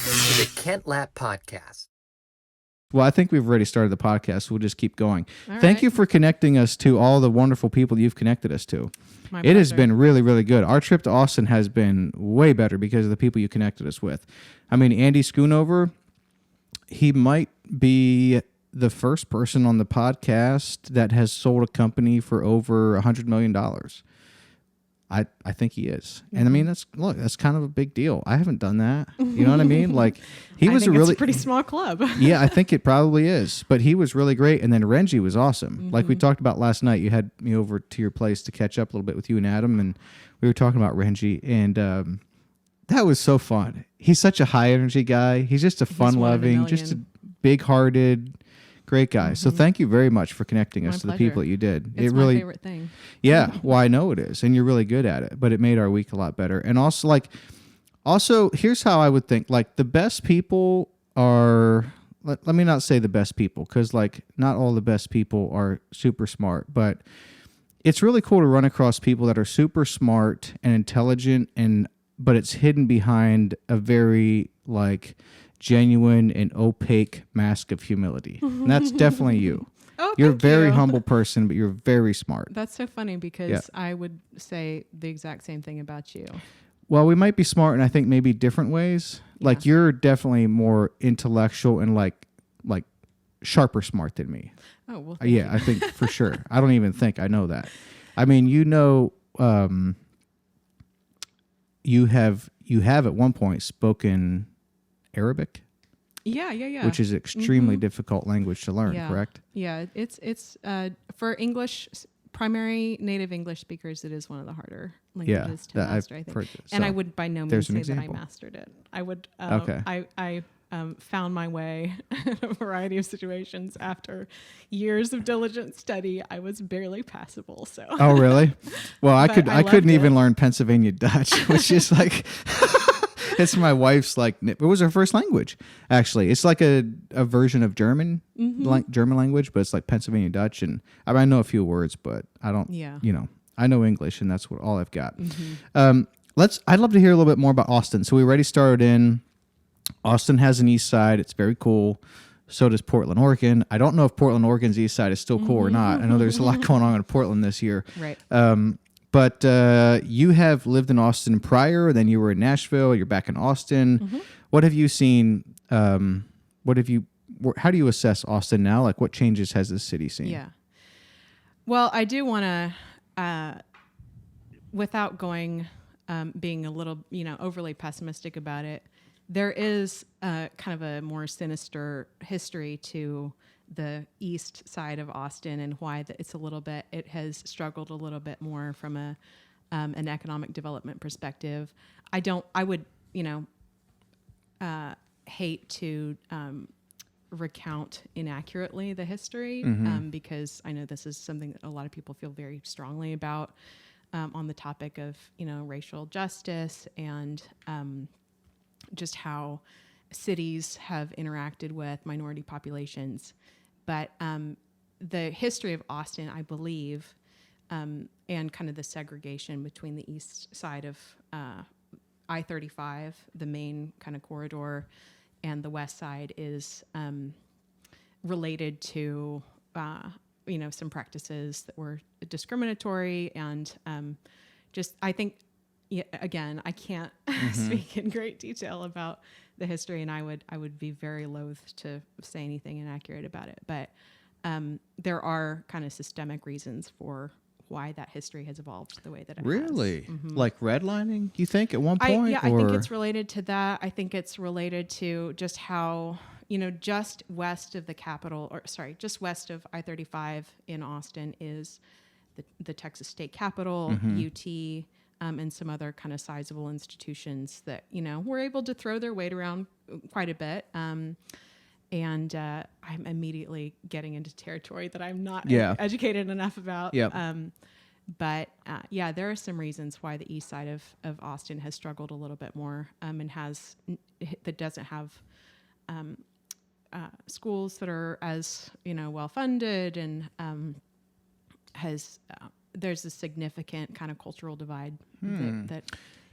to the Kent Lap Podcast. Well, I think we've already started the podcast. So we'll just keep going. All Thank right. you for connecting us to all the wonderful people you've connected us to. My It has pleasure. been really, really good. Our trip to Austin has been way better because of the people you connected us with. I mean, Andy Schoonover, he might be the first person on the podcast that has sold a company for over $100 million. I think he is. And I mean, that's kind of a big deal. I haven't done that. You know what I mean? Like he was it's really a pretty small club. yeah, I think it probably is. But he was really great. And then Renji was awesome. Like we talked about last night, you had me over to your place to catch up a little bit with you and Adam. And we were talking about Renji. And that was so fun. He's such a high energy guy. He's just a fun-loving, just a big-hearted, great guy. So thank you very much for connecting us My to the pleasure. people that you did. It's it really, my favorite thing. yeah, well, I know it is, and you're really good at it. But it made our week a lot better. And also, here's how I would think: like the best people are. Let me not say the best people, because like not all the best people are super smart. But it's really cool to run across people that are super smart and intelligent, but it's hidden behind a very like genuine and opaque mask of humility. And that's definitely you. Oh, You're a thank very you. humble person, but you're very smart. That's so funny because Yeah. I would say the exact same thing about you. Well, we might be smart in I think maybe different ways. Like you're definitely more intellectual and like sharper smart than me. Oh, well, Yeah, I think for sure. I don't even think I know that. I mean, you have at one point spoken Arabic, yeah. which is an extremely difficult language to learn, Yeah. correct? Yeah, it's for English, primary native English speakers, it is one of the harder languages to master, I think. heard that. And So, I would by no there's means an say that I example. mastered it. I would, Okay. I found my way in a variety of situations after years of diligent study. I was barely passable. So. Oh, really? Well, I But I couldn't loved even it. learn Pennsylvania Dutch, which is like, it's my wife's like, it was her first language, actually. It's like a version of German, German language, but it's like Pennsylvania Dutch. And I know a few words, but I don't, Yeah. I know English and that's all I've got. I'd love to hear a little bit more about Austin. So we already started in, Austin has an east side. It's very cool. So does Portland, Oregon. I don't know if Portland, Oregon's east side is still cool or not. I know there's a lot going on in Portland this year. Right. But you have lived in Austin prior, then you were in Nashville, you're back in Austin. What have you seen? How do you assess Austin now? Like what changes has this city seen? Yeah. Well, I do want to, without being a little, overly pessimistic about it, there is kind of a more sinister history to the east side of Austin and why it has struggled a little bit more from an economic development perspective. I would hate to recount inaccurately the history because I know this is something that a lot of people feel very strongly about on the topic of racial justice and just how cities have interacted with minority populations. But the history of Austin, I believe, and kind of the segregation between the east side of I-35, the main kind of corridor, and the west side is related to some practices that were discriminatory and I think. Yeah, again, I can't speak in great detail about the history, and I would be very loath to say anything inaccurate about it. But there are kind of systemic reasons for why that history has evolved the way that it has. Really? Like redlining, you think, at one point? I think it's related to that. I think it's related to just how, just west of the capital, just west of I-35 in Austin is the Texas State Capitol, UT, and some other kind of sizable institutions that, were able to throw their weight around quite a bit. And I'm immediately getting into territory that I'm not educated enough about. Yep. But there are some reasons why the east side of Austin has struggled a little bit more and that doesn't have schools that are as, well funded and there's a significant kind of cultural divide that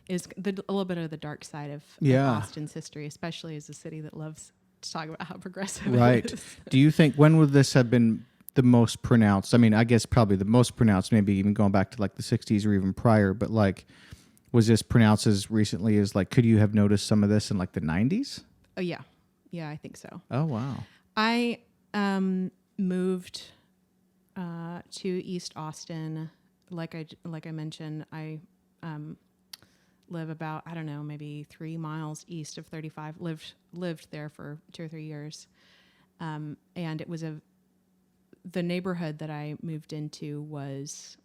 is a little bit of the dark side of Austin's history, especially as a city that loves to talk about how progressive it is. Do you think, when would this have been the most pronounced? I mean, I guess probably the most pronounced, maybe even going back to like the 60s or even prior, but like, was this pronounced as recently as like, could you have noticed some of this in like the 90s? Oh, yeah. Yeah, I think so. Oh, wow. I moved to East Austin. Like I mentioned, I live about, I don't know, maybe 3 miles east of 35. Lived there for 2 or 3 years, and it was the neighborhood that I moved into was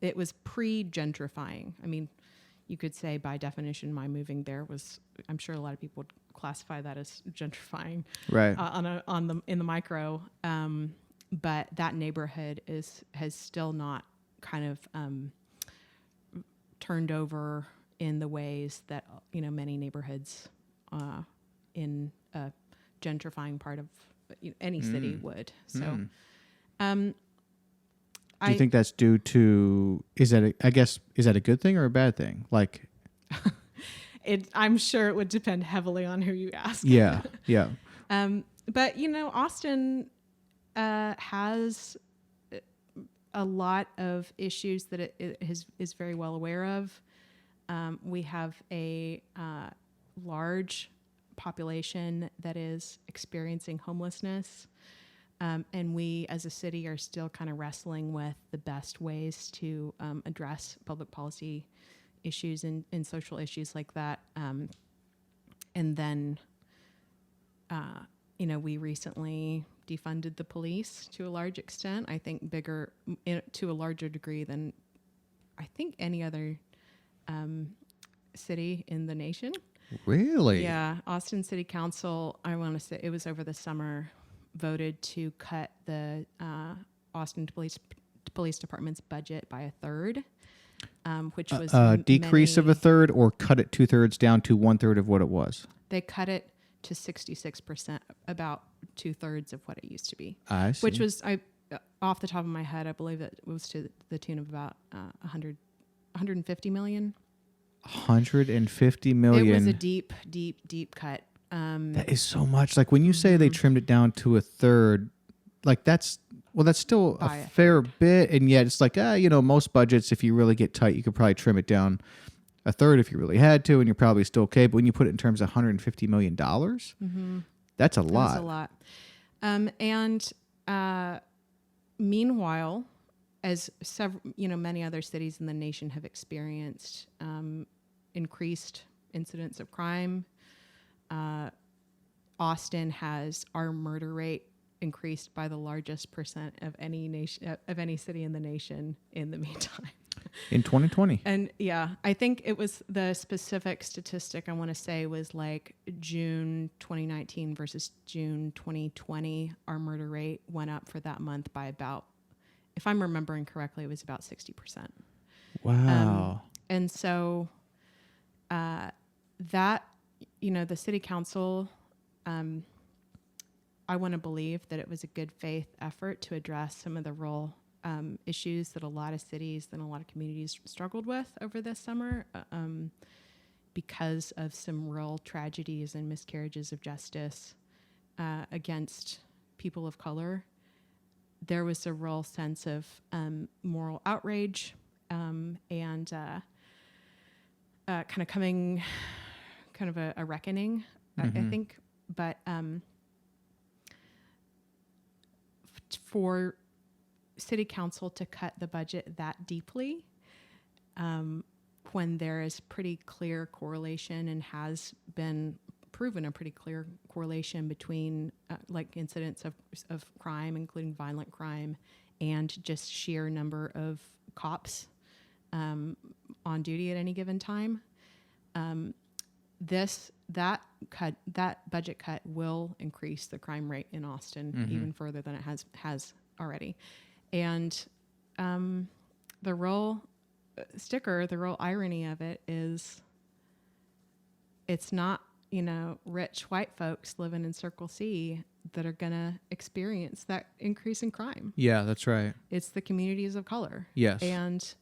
it was pre-gentrifying. I mean, you could say by definition, my moving there was. I'm sure a lot of people would classify that as gentrifying, right? In the micro, but that neighborhood has still not kind of turned over in the ways that many neighborhoods in a gentrifying part of any city would. So, do you think that's due to? Is that a good thing or a bad thing? Like, I'm sure it would depend heavily on who you ask. Yeah. But Austin has a lot of issues that it is very well aware of. We have a large population that is experiencing homelessness. And we as a city are still kind of wrestling with the best ways to address public policy issues and social issues like that. And then, we recently defunded the police to a large extent. I think to a larger degree than I think any other city in the nation. Really? Yeah. Austin City Council, I want to say it was over the summer, voted to cut the Austin Police Department's budget by a third, which was a decrease of a third, or cut it 2/3 down to 1/3 of what it was. They cut it to 66%, about 2/3 of what it used to be. I see. Which was, off the top of my head, I believe that it was to the tune of about 150 million. 150 million. It was a deep, deep, deep cut. That is so much. Like when you say they trimmed it down to a third, like that's still a fair bit. And yet it's like, most budgets, if you really get tight, you could probably trim it down a third if you really had to, and you're probably still okay. But when you put it in terms of $150 million, that's a lot. That's a lot. And meanwhile, as many other cities in the nation have experienced increased incidents of crime, Austin has our murder rate increased by the largest percent of any city in the nation in the meantime. In 2020. And yeah, I think it was the specific statistic I want to say was like June 2019 versus June 2020. Our murder rate went up for that month by about, if I'm remembering correctly, it was about 60%. Wow. And so that, the city council, I want to believe that it was a good faith effort to address some of the rural issues that a lot of cities and a lot of communities struggled with over this summer because of some real tragedies and miscarriages of justice against people of color. There was a real sense of moral outrage and kind of coming, kind of a reckoning, I think. But for city council to cut the budget that deeply when there is pretty clear correlation and has been proven a pretty clear correlation between like incidents of crime, including violent crime, and just sheer number of cops on duty at any given time. That budget cut will increase the crime rate in Austin even further than it has already. And the real irony of it is it's not, rich white folks living in Circle C that are going to experience that increase in crime. Yeah, that's right. It's the communities of color. Yes. And,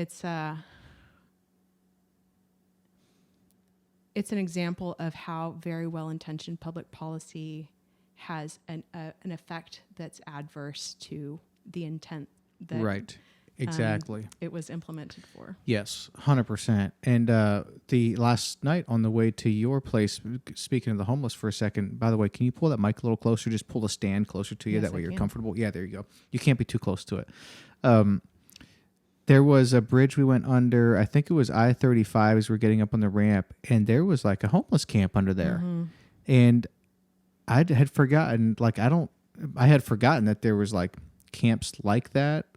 it's an example of how very well-intentioned public policy has an effect that's adverse to the intent that Right. Exactly. it was implemented for. Yes, 100%. And the last night on the way to your place, speaking of the homeless for a second, by the way, can you pull that mic a little closer? Just pull the stand closer to you. Yes, that way I you're can. comfortable. Yeah, there you go. You can't be too close to it. There was a bridge we went under. I think it was I-35 as we're getting up on the ramp. And there was like a homeless camp under there. Mm-hmm. And I had forgotten, I had forgotten that there was like camps like that.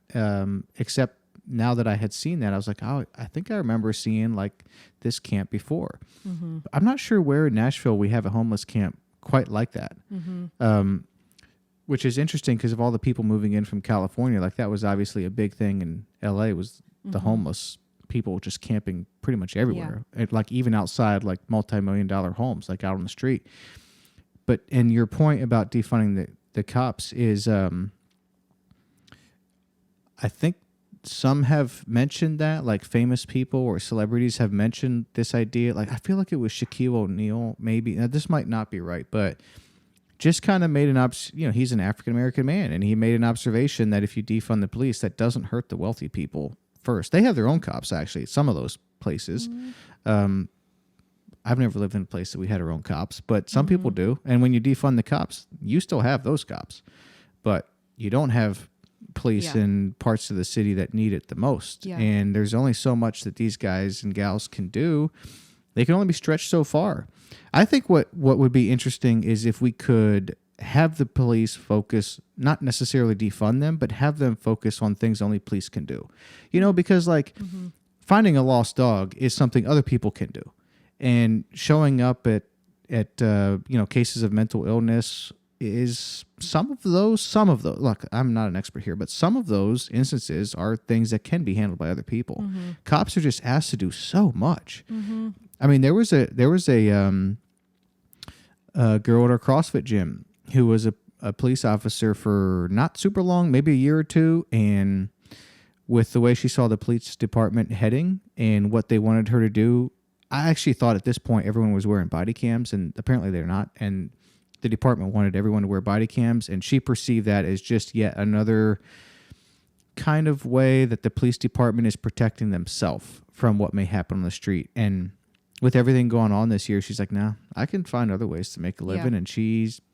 Except now that I had seen that, I was like, oh, I think I remember seeing like this camp before. Mm-hmm. I'm not sure where in Nashville we have a homeless camp quite like that. Mm-hmm. Which is interesting because of all the people moving in from California. Like that was obviously a big thing in LA was the homeless people just camping pretty much everywhere. And like even outside like multi-million-dollar homes, like out on the street. But, and your point about defunding the cops is, I think some have mentioned that, like famous people or celebrities have mentioned this idea. Like I feel like it was Shaquille O'Neal, maybe. Now this might not be right, but just kind of made he's an African-American man, and he made an observation that if you defund the police, that doesn't hurt the wealthy people first. They have their own cops, actually, some of those places. I've never lived in a place that we had our own cops, but some people do. And when you defund the cops, you still have those cops, but you don't have police in parts of the city that need it the most. Yeah. And there's only so much that these guys and gals can do. They can only be stretched so far. I think what would be interesting is if we could have the police focus, not necessarily defund them, but have them focus on things only police can do. Because like finding a lost dog is something other people can do. And showing up at cases of mental illness is some of those, look, I'm not an expert here, but some of those instances are things that can be handled by other people. Cops are just asked to do so much. I mean, there was a girl at our CrossFit gym who was a police officer for not super long, maybe a year or two. And with the way she saw the police department heading and what they wanted her to do, I actually thought at this point everyone was wearing body cams, and apparently they're not. And the department wanted everyone to wear body cams, and she perceived that as just yet another kind of way that the police department is protecting themselves from what may happen on the street. And with everything going on this year, she's like, "No, I can find other ways to make a living." Yeah. And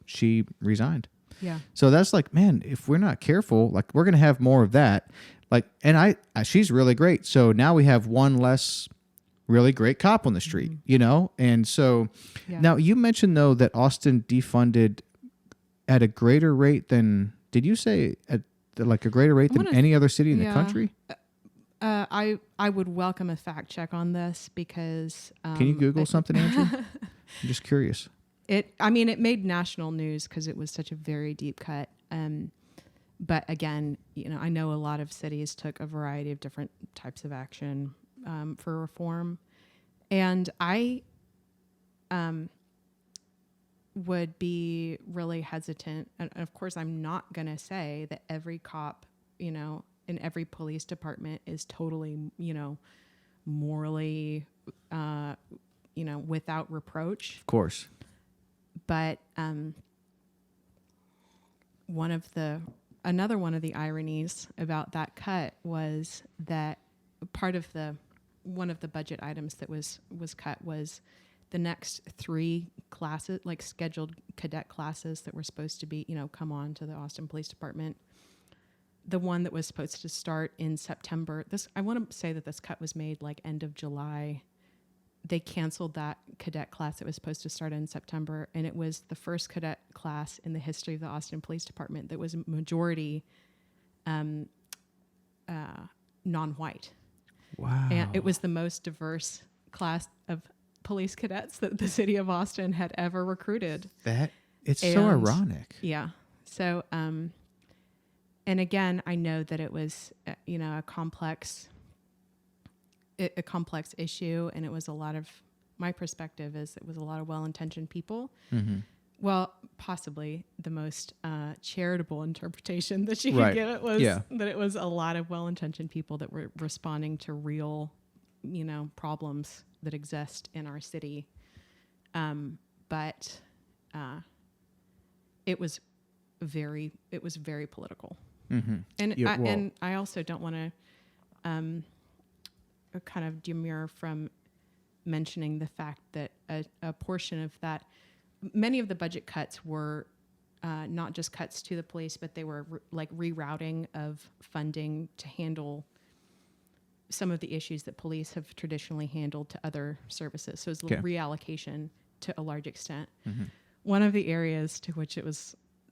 she resigned. Yeah. So that's like, man, if we're not careful, like we're gonna have more of that. Like, and she's really great. So now we have one less really great cop on the street, And so now you mentioned though that Austin defunded at a greater rate than, did you say at like a greater rate than any other city in the country? I would welcome a fact check on this because can you Google something, Andrew? I'm just curious. It made national news because it was such a very deep cut. But again, I know a lot of cities took a variety of different types of action for reform, and I would be really hesitant. And of course, I'm not going to say that every cop, in every police department is totally, morally, without reproach. Of course. But another one of the ironies about that cut was that one of the budget items that was cut was the next 3 classes, like scheduled cadet classes that were supposed to be, come on to the Austin Police Department. The one that was supposed to start in September. I want to say that this cut was made like end of July. They canceled that cadet class that was supposed to start in September, and it was the first cadet class in the history of the Austin Police Department that was majority non-white. Wow. And it was the most diverse class of police cadets that the city of Austin had ever recruited. It's so ironic. Yeah. So, and again, I know that it was, a complex issue, and it was my perspective is it was a lot of well-intentioned people Well, possibly the most charitable interpretation that you Right. could give it was Yeah. that it was a lot of well-intentioned people that were responding to real, problems that exist in our city. But it was very political. Mm-hmm. And Yeah, and I also don't want to kind of demur from mentioning the fact that a portion of that, many of the budget cuts were not just cuts to the police, but they were rerouting of funding to handle some of the issues that police have traditionally handled to other services. So it's a reallocation to a large extent. Mm-hmm. One of the areas to which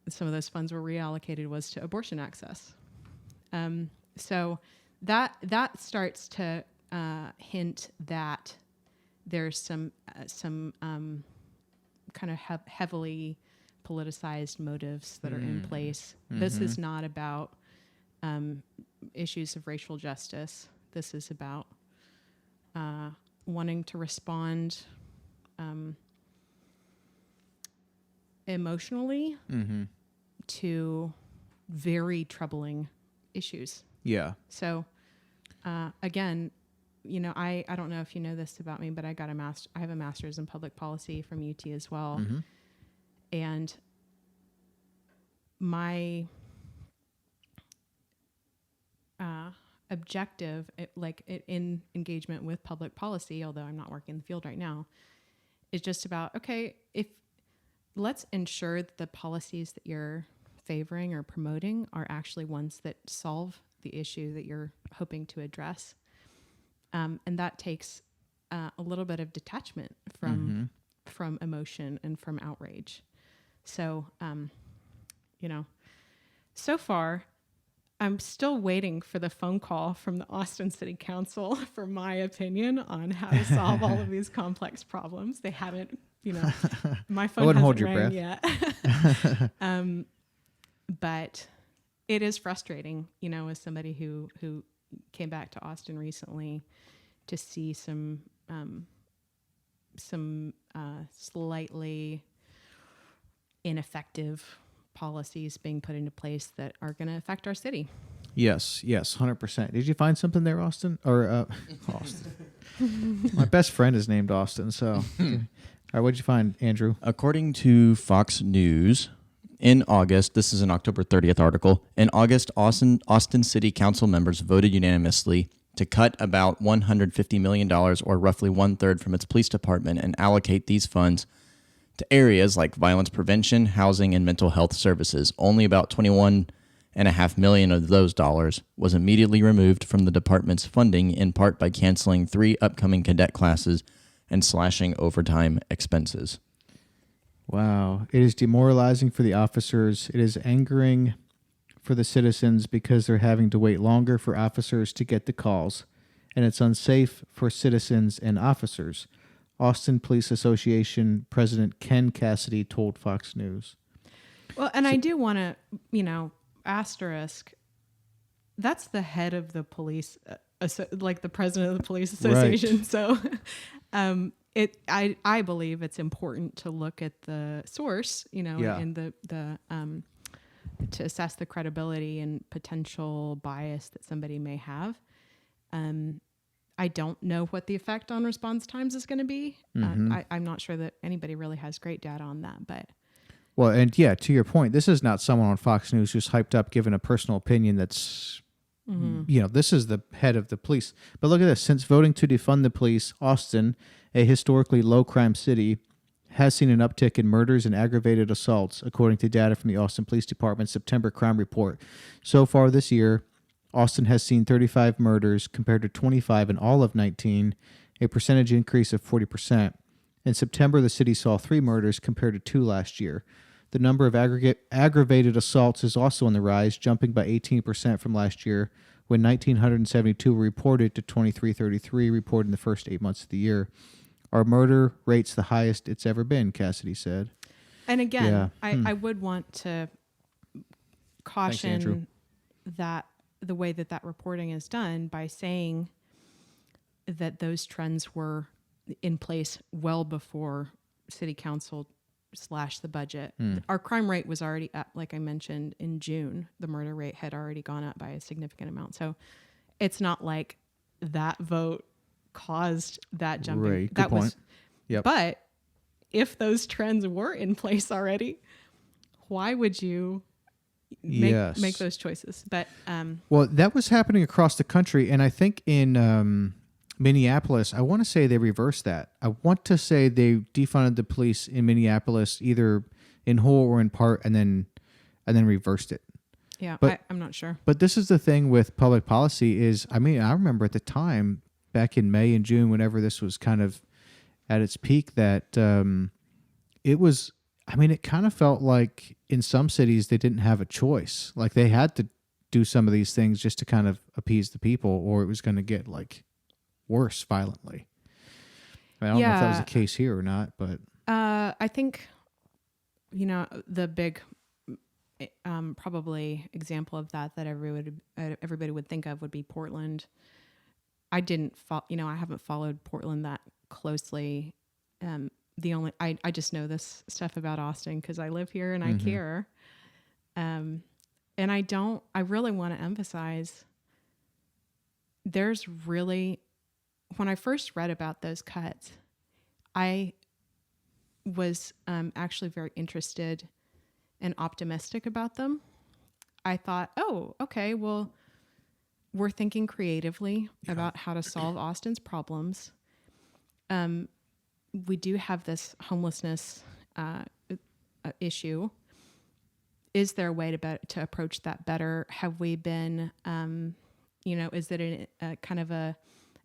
some of those funds were reallocated was to abortion access. So that starts to hint that there's some kind of heavily politicized motives that are in place. Mm-hmm. This is not about issues of racial justice. This is about wanting to respond emotionally to very troubling issues. Yeah. So, again, I don't know if you know this about me, but I have a master's in public policy from UT as well. Mm-hmm. And my objective, in engagement with public policy, although I'm not working in the field right now, is just about, let's ensure that the policies that you're favoring or promoting are actually ones that solve the issue that you're hoping to address. And that takes a little bit of detachment from emotion and from outrage. So, so far, I'm still waiting for the phone call from the Austin City Council for my opinion on how to solve all of these complex problems. They haven't, my phone hasn't rang yet. But it is frustrating, as somebody who came back to Austin recently, to see some slightly ineffective policies being put into place that are going to affect our city. Yes, 100%. Did you find something there, Austin? Or Austin? My best friend is named Austin, so. All right, what'd you find, Andrew? According to Fox News, in August, this is an October 30th article, in August, Austin City Council members voted unanimously to cut about $150 million, or roughly 1/3, from its police department and allocate these funds to areas like violence prevention, housing, and mental health services. Only about $21.5 million of those dollars was immediately removed from the department's funding, in part by canceling 3 upcoming cadet classes and slashing overtime expenses. Wow. It is demoralizing for the officers. It is angering for the citizens because they're having to wait longer for officers to get the calls, and it's unsafe for citizens and officers. Austin Police Association President Ken Cassidy told Fox News. Well, and I do want to, asterisk, that's the head of the police, like the president of the police association. Right. So I believe it's important to look at the source, and the to assess the credibility and potential bias that somebody may have. I don't know what the effect on response times is going to be. I'm not sure that anybody really has great data on that, but. Well, and to your point, this is not someone on Fox News who's hyped up, giving a personal opinion that's, this is the head of the police. But look at this. Since voting to defund the police, Austin, a historically low-crime city, has seen an uptick in murders and aggravated assaults, according to data from the Austin Police Department's September crime report. So far this year, Austin has seen 35 murders compared to 25 in all of 19, a percentage increase of 40%. In September, the city saw 3 murders compared to 2 last year. The number of aggravated assaults is also on the rise, jumping by 18% from last year, when 1,972 were reported to 2,333 reported in the first 8 months of the year. Our murder rate's the highest it's ever been, Cassidy said. And again, I would want to caution that the way that reporting is done by saying that those trends were in place well before City Council slash the budget. Our crime rate was already up, like I mentioned, in June. The murder rate had already gone up by a significant amount. So it's not like that vote caused that jumping. Right. Good that point. was, Yep. But if those trends were in place already, why would you make those choices? But Well, that was happening across the country, and I think in Minneapolis, I want to say they reversed that. I want to say they defunded the police in Minneapolis, either in whole or in part, and then reversed it. yeah, But- I'm not sure. But this is the thing with public policy is, I mean, I remember at the time, back in May and June, whenever this was kind of at its peak, that it was, I mean, it kind of felt like in some cities they didn't have a choice. Like they had to do some of these things just to kind of appease the people, or it was going to get like worse violently. I don't know if that was the case here or not, but I think, the big probably example of that everybody would think of would be Portland. I haven't followed Portland that closely. I just know this stuff about Austin because I live here and I care. And I really want to emphasize when I first read about those cuts, I was actually very interested and optimistic about them. I thought, oh, okay, well, we're thinking creatively about how to solve Austin's problems. We do have this homelessness issue. Is there a way to approach that better? Have we been, is it a kind of a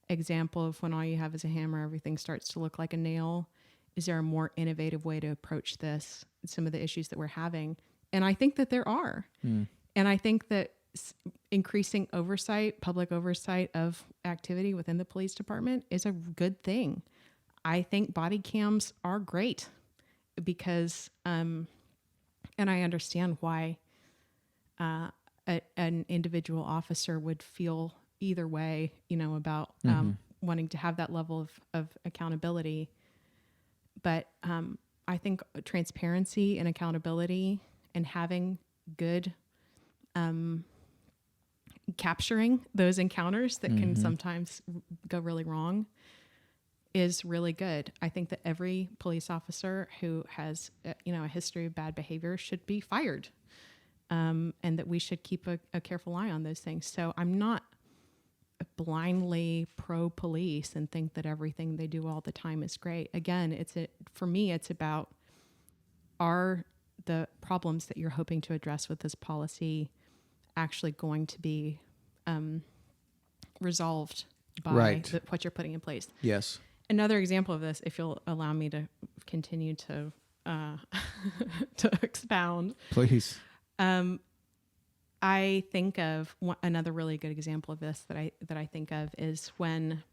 example of when all you have is a hammer, everything starts to look like a nail? Is there a more innovative way to approach this, some of the issues that we're having? And I think that there are. And I think that increasing public oversight of activity within the police department is a good thing. I think body cams are great because, and I understand why an individual officer would feel either way, about wanting to have that level of accountability. But I think transparency and accountability and having good capturing those encounters that can sometimes go really wrong is really good. I think that every police officer who has a history of bad behavior should be fired, and that we should keep a careful eye on those things. So I'm not blindly pro police and think that everything they do all the time is great. Again, for me it's about, are the problems that you're hoping to address with this policy actually going to be resolved by what you're putting in place? yes. Another example of this, if you'll allow me to continue to to expound, Please. I think of another really good example of this that I think of is when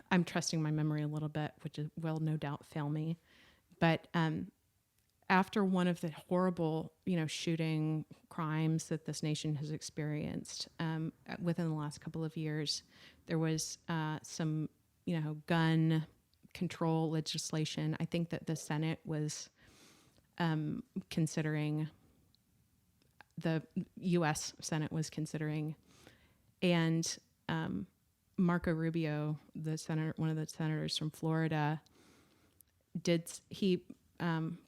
I'm trusting my memory a little bit, which will no doubt fail me, but after one of the horrible, shooting crimes that this nation has experienced within the last couple of years, there was some, gun control legislation. I think that the Senate was considering, the U.S. Senate was considering, and Marco Rubio, one of the senators from Florida,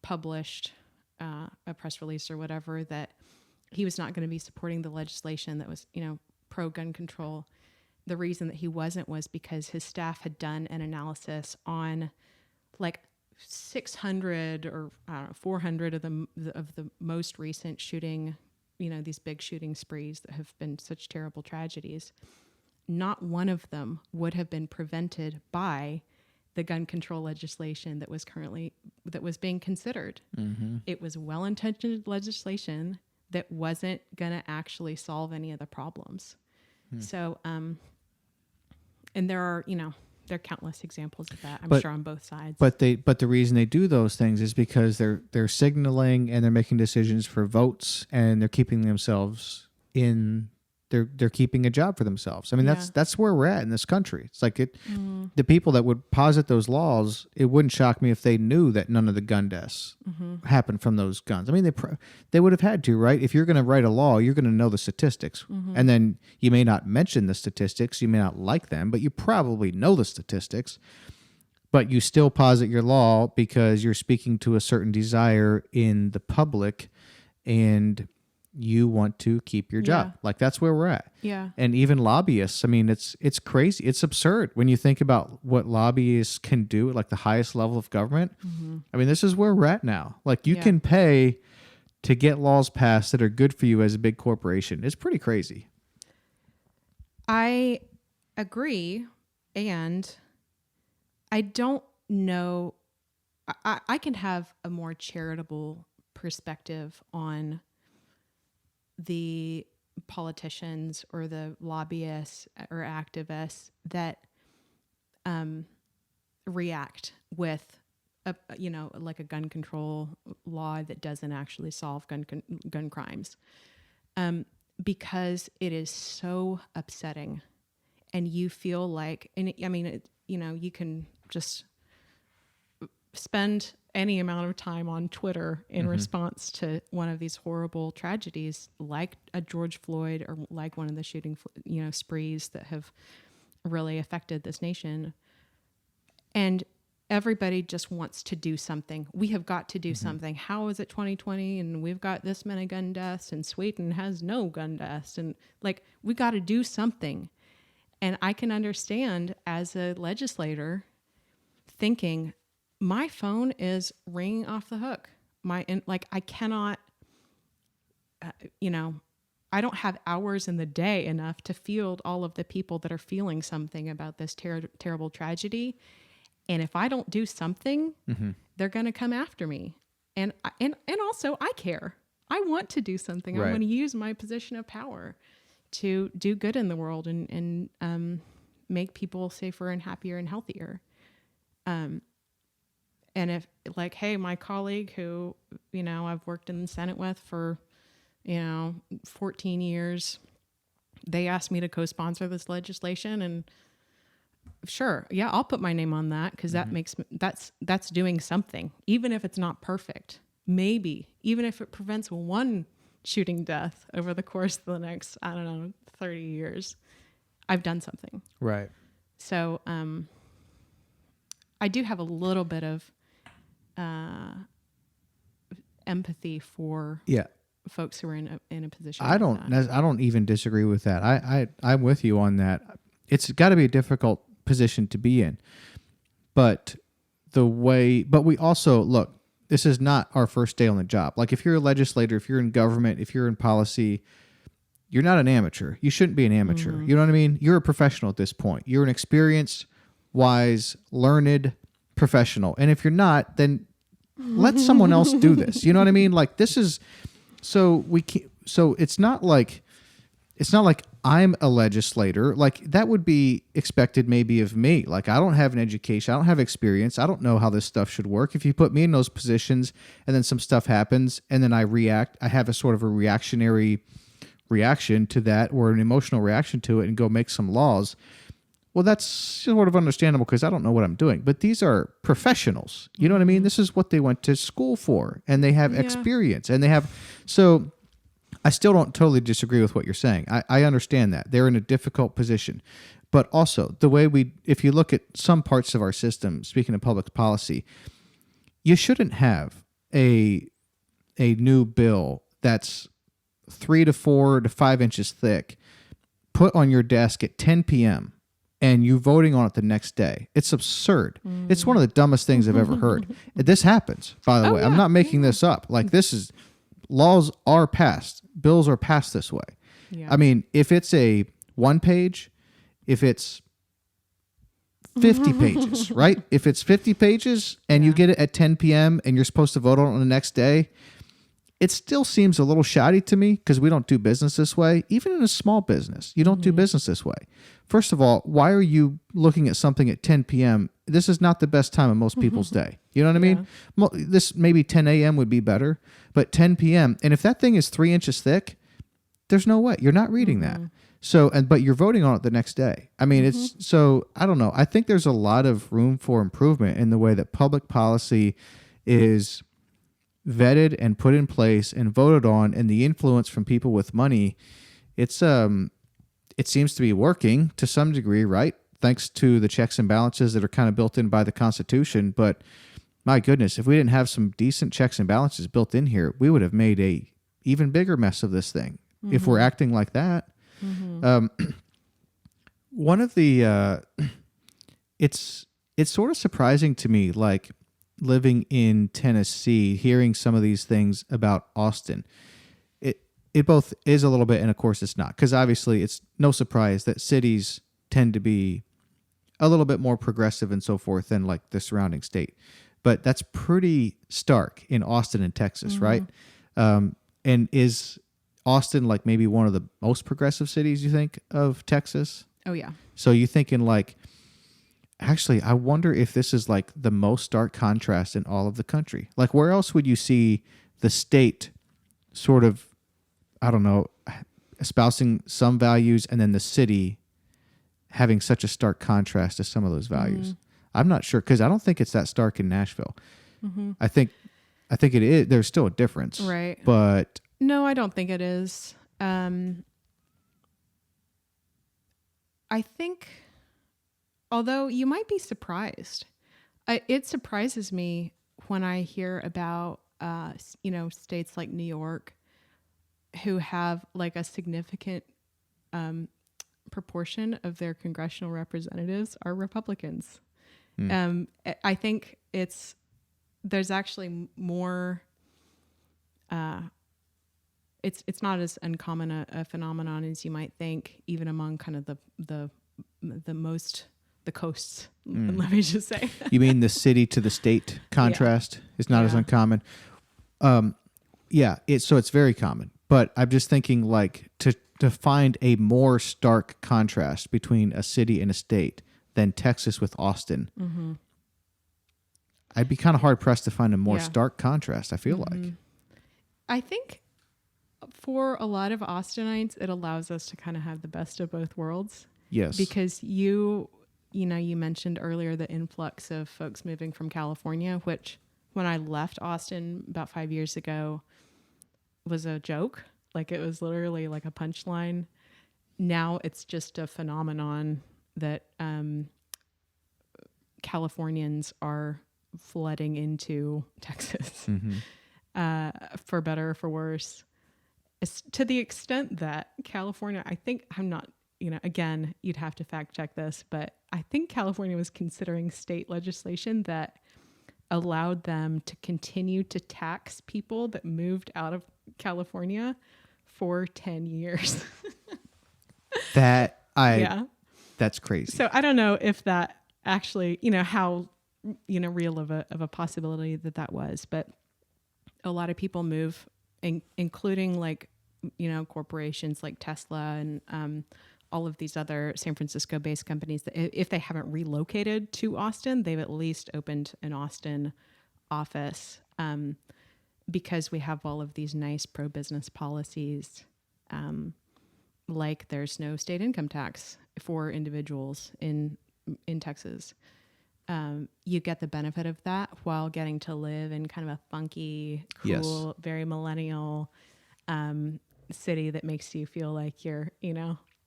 published a press release or whatever that he was not going to be supporting the legislation that was, pro-gun control. The reason that he wasn't was because his staff had done an analysis on like 600 or 400 of the most recent shooting, these big shooting sprees that have been such terrible tragedies. Not one of them would have been prevented by the gun control legislation that was being considered. It was well-intentioned legislation that wasn't going to actually solve any of the problems. So, and there are countless examples of that, I'm sure, on both sides. But the reason they do those things is because they're signaling and they're making decisions for votes, and they're keeping themselves in they're keeping a job for themselves. I mean, Yeah. that's where we're at in this country. It's like the people that would posit those laws, it wouldn't shock me if they knew that none of the gun deaths happened from those guns. I mean, they would have had to, right? If you're going to write a law, you're going to know the statistics. And then you may not mention the statistics, you may not like them, but you probably know the statistics. But you still posit your law because you're speaking to a certain desire in the public and you want to keep your job. Yeah. Like that's where we're at. Yeah. And even lobbyists, I mean, it's crazy. It's absurd when you think about what lobbyists can do at like the highest level of government. I mean, this is where we're at now. Like you can pay to get laws passed that are good for you as a big corporation. It's pretty crazy. I agree. And I don't know. I can have a more charitable perspective on the politicians or the lobbyists or activists that react with like a gun control law that doesn't actually solve gun crimes, because it is so upsetting, and you feel like, and I mean, you can just spend any amount of time on Twitter in response to one of these horrible tragedies, like a George Floyd or like one of the shooting, sprees that have really affected this nation. And everybody just wants to do something. We have got to do something. How is it 2020 and we've got this many gun deaths and Sweden has no gun deaths? And like, we got to do something. And I can understand as a legislator thinking, my phone is ringing off the hook. I cannot, I don't have hours in the day enough to field all of the people that are feeling something about this terrible tragedy. And if I don't do something, they're going to come after me. And also I care. I want to do something. Right. I want to use my position of power to do good in the world and make people safer and happier and healthier. And if like, hey, my colleague who, I've worked in the Senate with for, 14 years, they asked me to co-sponsor this legislation, and sure, yeah, I'll put my name on that because that makes that's doing something, even if it's not perfect. Maybe even if it prevents one shooting death over the course of the next, 30 years, I've done something. Right. So, I do have a little bit of empathy for folks who are in a position. I don't even disagree with that. I'm with you on that. It's got to be a difficult position to be in, but we also look. This is not our first day on the job. Like if you're a legislator, if you're in government, if you're in policy, you're not an amateur. You shouldn't be an amateur. You know what I mean? You're a professional at this point. You're an experienced, wise, learned professional. And if you're not, then let someone else do this. You know what I mean? Like this is so it's not like I'm a legislator. Like that would be expected maybe of me. Like I don't have an education. I don't have experience. I don't know how this stuff should work. If you put me in those positions and then some stuff happens and then I react, I have a sort of a reactionary reaction to that or an emotional reaction to it and go make some laws. Well, that's sort of understandable because I don't know what I'm doing. But these are professionals. You know what I mean? This is what they went to school for, and they have experience, and they have. So I still don't totally disagree with what you're saying. I understand that. They're in a difficult position. But also, the way if you look at some parts of our system, speaking of public policy, you shouldn't have a new bill that's 3 to 4 to 5 inches thick put on your desk at 10 p.m., and you voting on it the next day. It's absurd. It's one of the dumbest things I've ever heard. This happens, by the way. I'm not making this up. Like laws are passed. Bills are passed this way. Yeah. I mean, if it's a 1 page, if it's 50 pages, right? If it's 50 pages and you get it at 10 p.m. and you're supposed to vote on it the next day, it still seems a little shoddy to me because we don't do business this way. Even in a small business, you don't do business this way. First of all, why are you looking at something at 10 p.m.? This is not the best time of most people's day. You know what I mean? This maybe 10 a.m. would be better, but 10 p.m. And if that thing is 3 inches thick, there's no way you're not reading that. So, but you're voting on it the next day. I mean, it's so, I don't know. I think there's a lot of room for improvement in the way that public policy is vetted and put in place and voted on, and the influence from people with money. It seems to be working to some degree, right? Thanks to the checks and balances that are kind of built in by the Constitution. But my goodness, if we didn't have some decent checks and balances built in here, we would have made a even bigger mess of this thing if we're acting like that. One of the it's sort of surprising to me, like living in Tennessee, hearing some of these things about Austin. It both is a little bit, and of course it's not, because obviously it's no surprise that cities tend to be a little bit more progressive and so forth than like the surrounding state. But that's pretty stark in Austin and Texas, right? And is Austin like maybe one of the most progressive cities, you think, of Texas? Oh, yeah. So you thinking like, actually, I wonder if this is like the most stark contrast in all of the country. Like, where else would you see the state sort of, I don't know, espousing some values and then the city having such a stark contrast to some of those values? I'm not sure, because I don't think it's that stark in Nashville. I think it is. There's still a difference, Right. But no, I don't think it is. I think, although you might be surprised, it surprises me when I hear about, states like New York who have like a significant proportion of their congressional representatives are Republicans. I think there's actually more, it's not as uncommon a phenomenon as you might think, even among kind of the coasts. Let me just say. You mean the city to the state contrast is not as uncommon? It's very common. But I'm just thinking, like, to find a more stark contrast between a city and a state than Texas with Austin, I'd be kind of hard pressed to find a more stark contrast, I feel like. I think for a lot of Austinites, it allows us to kind of have the best of both worlds. Yes. Because you mentioned earlier the influx of folks moving from California, which when I left Austin about 5 years ago was a joke. Like, it was literally like a punchline. Now it's just a phenomenon that Californians are flooding into Texas, for better or for worse. It's to the extent that California, again, you'd have to fact check this, but I think California was considering state legislation that allowed them to continue to tax people that moved out of California for 10 years. That's crazy. So I don't know if that actually, how, real of a possibility that was, but a lot of people move, including like, corporations like Tesla and all of these other San Francisco based companies that if they haven't relocated to Austin, they've at least opened an Austin office, because we have all of these nice pro-business policies, like there's no state income tax for individuals in Texas. You get the benefit of that while getting to live in kind of a funky, cool, very millennial city that makes you feel like you're,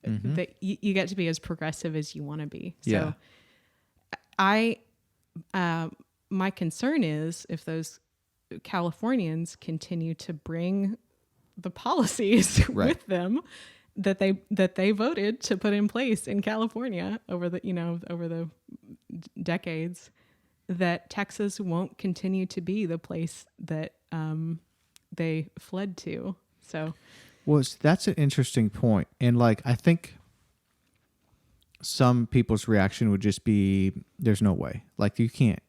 that you get to be as progressive as you want to be. So my concern is if those Californians continue to bring the policies with them that they voted to put in place in California over the decades, that Texas won't continue to be the place that they fled to. So, that's an interesting point. And like, I think some people's reaction would just be, there's no way. Like, you can't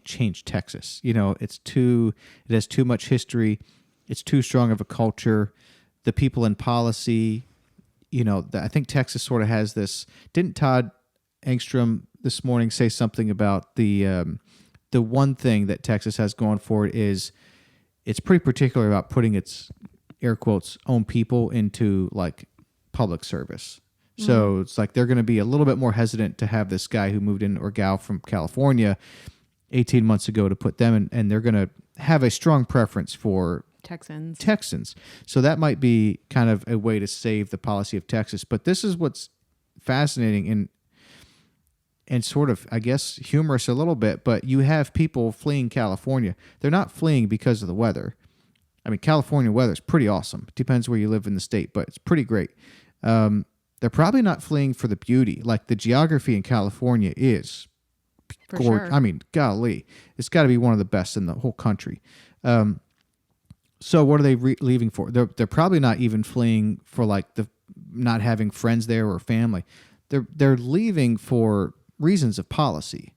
change Texas. It has too much history. It's too strong of a culture. The people in policy, I think Texas sort of has this. Didn't Todd Engstrom this morning say something about the one thing that Texas has going for it is it's pretty particular about putting its air quotes, own people into like public service. So it's like they're going to be a little bit more hesitant to have this guy who moved in or gal from California 18 months ago to put them in, and they're going to have a strong preference for Texans. So that might be kind of a way to save the policy of Texas. But this is what's fascinating and sort of, I guess, humorous a little bit, but you have people fleeing California. They're not fleeing because of the weather. I mean, California weather is pretty awesome. Depends where you live in the state, but it's pretty great. They're probably not fleeing for the beauty. Like the geography in California is gorgeous. Sure. I mean, golly, it's got to be one of the best in the whole country. So what are they leaving for? They're probably not even fleeing for like the not having friends there or family. They're leaving for reasons of policy.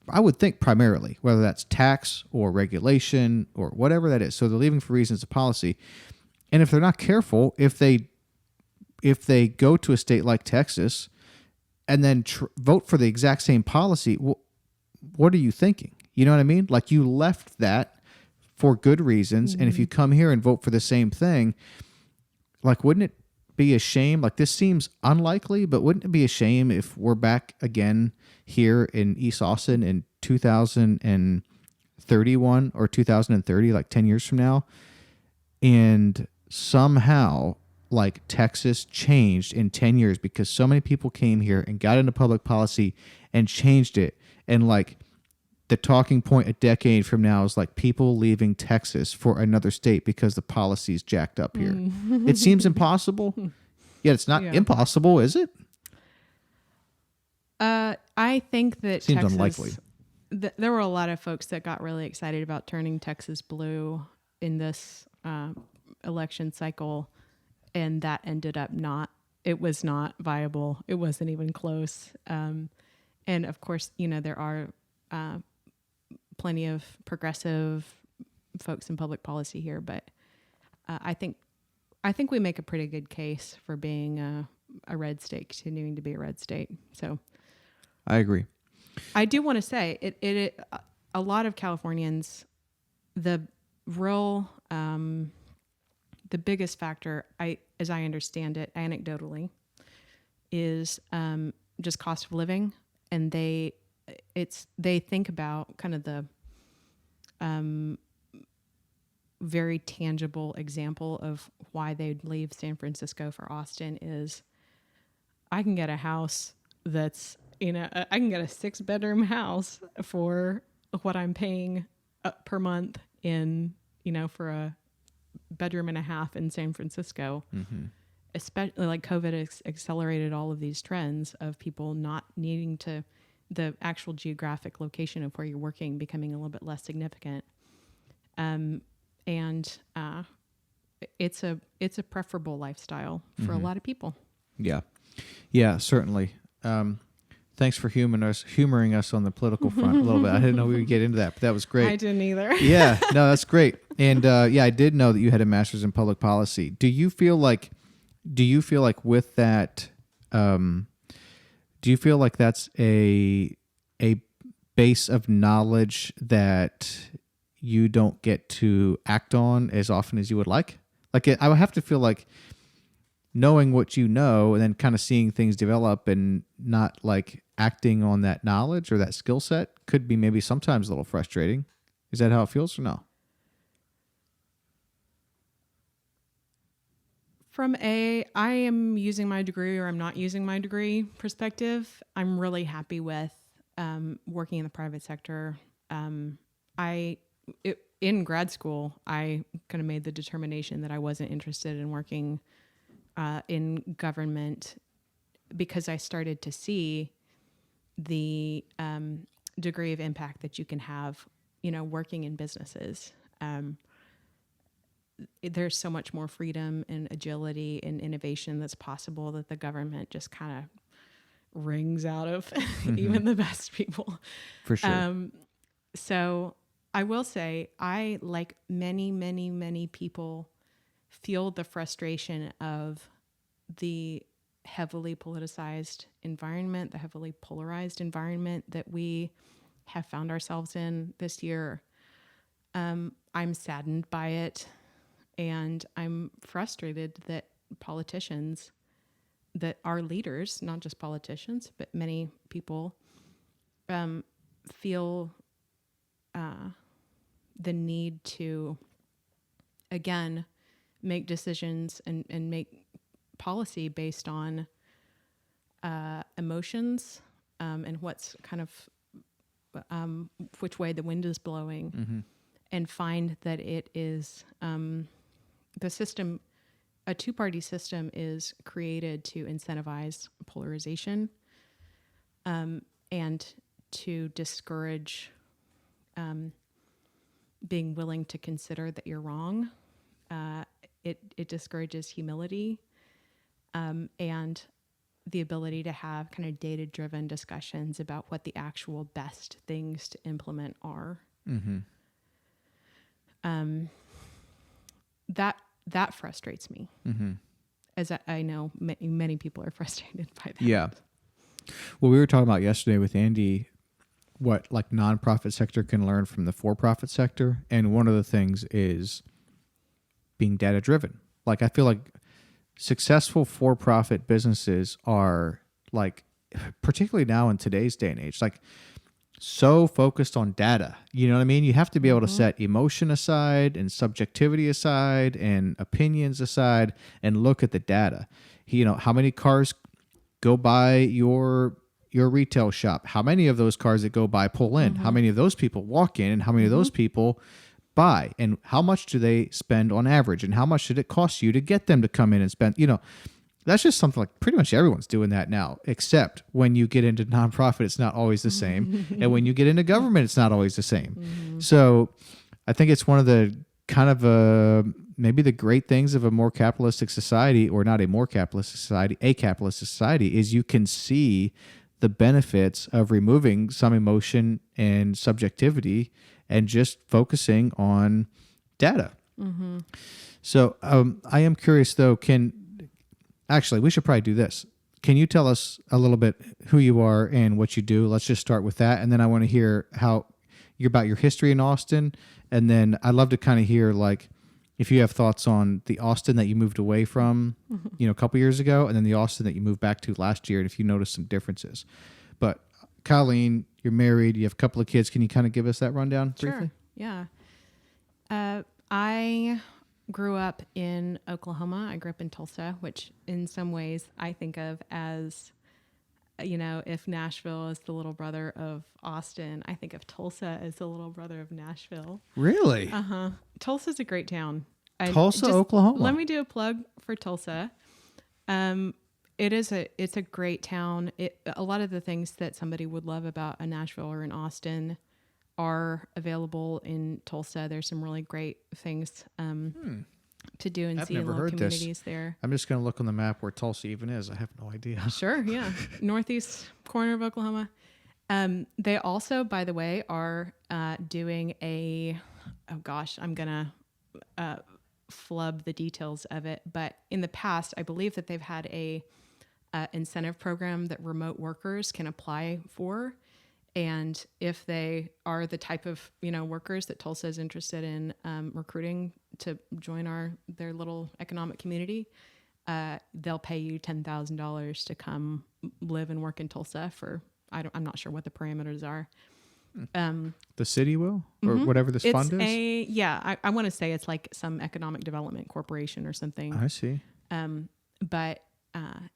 I would think primarily, whether that's tax or regulation or whatever that is. So they're leaving for reasons of policy. And if they're not careful, if they go to a state like Texas and then vote for the exact same policy, what are you thinking? You know what I mean? Like you left that for good reasons. And if you come here and vote for the same thing, like, wouldn't it be a shame? Like this seems unlikely, but wouldn't it be a shame if we're back again here in East Austin in 2031 or 2030, like 10 years from now? And somehow like Texas changed in 10 years because so many people came here and got into public policy and changed it. And like the talking point a decade from now is like people leaving Texas for another state because the policy's jacked up here. It seems impossible. Yet it's not impossible, is it? I think that Seems Texas, unlikely. There were a lot of folks that got really excited about turning Texas blue in this election cycle. And that ended up it was not viable. It wasn't even close. And of course, there are plenty of progressive folks in public policy here, but I think we make a pretty good case for being a red state, continuing to be a red state. So I agree. I do want to say it a lot of Californians, the real the biggest factor, as I understand it, anecdotally, is just cost of living, and they think about kind of the very tangible example of why they'd leave San Francisco for Austin is I can get a house that's I can get a 6-bedroom house for what I'm paying per month for a bedroom and a half in San Francisco. Especially like COVID has accelerated all of these trends of people not needing the actual geographic location of where you're working becoming a little bit less significant. And it's a preferable lifestyle for a lot of people. Yeah, certainly. Thanks for humoring us on the political front a little bit. I didn't know we would get into that, but that was great. I didn't either. Yeah, no, that's great. And I did know that you had a master's in public policy. Do you feel like with that, do you feel like that's a base of knowledge that you don't get to act on as often as you would like? Like I would have to feel like knowing what you know and then kind of seeing things develop and not like acting on that knowledge or that skill set could be maybe sometimes a little frustrating. Is that how it feels or no? From I am using my degree or I'm not using my degree perspective, I'm really happy with working in the private sector. In grad school, I kind of made the determination that I wasn't interested in working in government because I started to see the degree of impact that you can have, working in businesses. There's so much more freedom and agility and innovation that's possible that the government just kind of wrings out of even the best people. For sure. So I will say I, like many, many, many people, feel the frustration of the heavily politicized environment, the heavily polarized environment that we have found ourselves in this year. I'm saddened by it. And I'm frustrated that politicians, that our leaders, not just politicians, but many people, feel the need to, again, make decisions and make policy based on emotions and what's kind of which way the wind is blowing, and find that it is the system, a two-party system is created to incentivize polarization and to discourage being willing to consider that you're wrong. It discourages humility and the ability to have kind of data-driven discussions about what the actual best things to implement are. That frustrates me, as I know many people are frustrated by that. Yeah. Well, we were talking about yesterday with Andy what like nonprofit sector can learn from the for-profit sector, and one of the things is being data-driven. Like I feel like successful for-profit businesses are like, particularly now in today's day and age, like so focused on data. You know what I mean? You have to be able to set emotion aside and subjectivity aside and opinions aside and look at the data. You know, how many cars go by your retail shop? How many of those cars that go by pull in? How many of those people walk in, and how many of those people buy? And how much do they spend on average? And how much did it cost you to get them to come in and spend? You know, that's just something like pretty much everyone's doing that now, except when you get into nonprofit, it's not always the same. And when you get into government, it's not always the same. So I think it's one of the kind of maybe the great things of a more capitalistic society, or not a more capitalistic society, a capitalist society, is you can see the benefits of removing some emotion and subjectivity and just focusing on data. So I am curious though, actually, we should probably do this. Can you tell us a little bit who you are and what you do? Let's just start with that. And then I want to hear about your history in Austin. And then I'd love to kind of hear like if you have thoughts on the Austin that you moved away from, you know, a couple years ago, and then the Austin that you moved back to last year, and if you noticed some differences. But Colleen, you're married, you have a couple of kids. Can you kind of give us that rundown briefly? Sure. Yeah. I grew up in Oklahoma. I grew up in Tulsa, which in some ways I think of as, you know, if Nashville is the little brother of Austin, I think of Tulsa as the little brother of Nashville. Really? Tulsa's a great town. Tulsa, Oklahoma. Let me do a plug for Tulsa. It's a great town. A lot of the things that somebody would love about a Nashville or an Austin are available in Tulsa. There's some really great things to do and I've see never little heard communities this. there. I'm just going to look on the map where Tulsa even is. I have no idea. Sure, yeah. Northeast corner of Oklahoma. They also, by the way, are doing I'm going to flub the details of it, but in the past, I believe that they've had a incentive program that remote workers can apply for. And if they are the type of, you know, workers that Tulsa is interested in recruiting to join their little economic community, they'll pay you $10,000 to come live and work in Tulsa for, I'm not sure what the parameters are. The city will, or whatever this fund is? I want to say it's like some economic development corporation or something. I see. But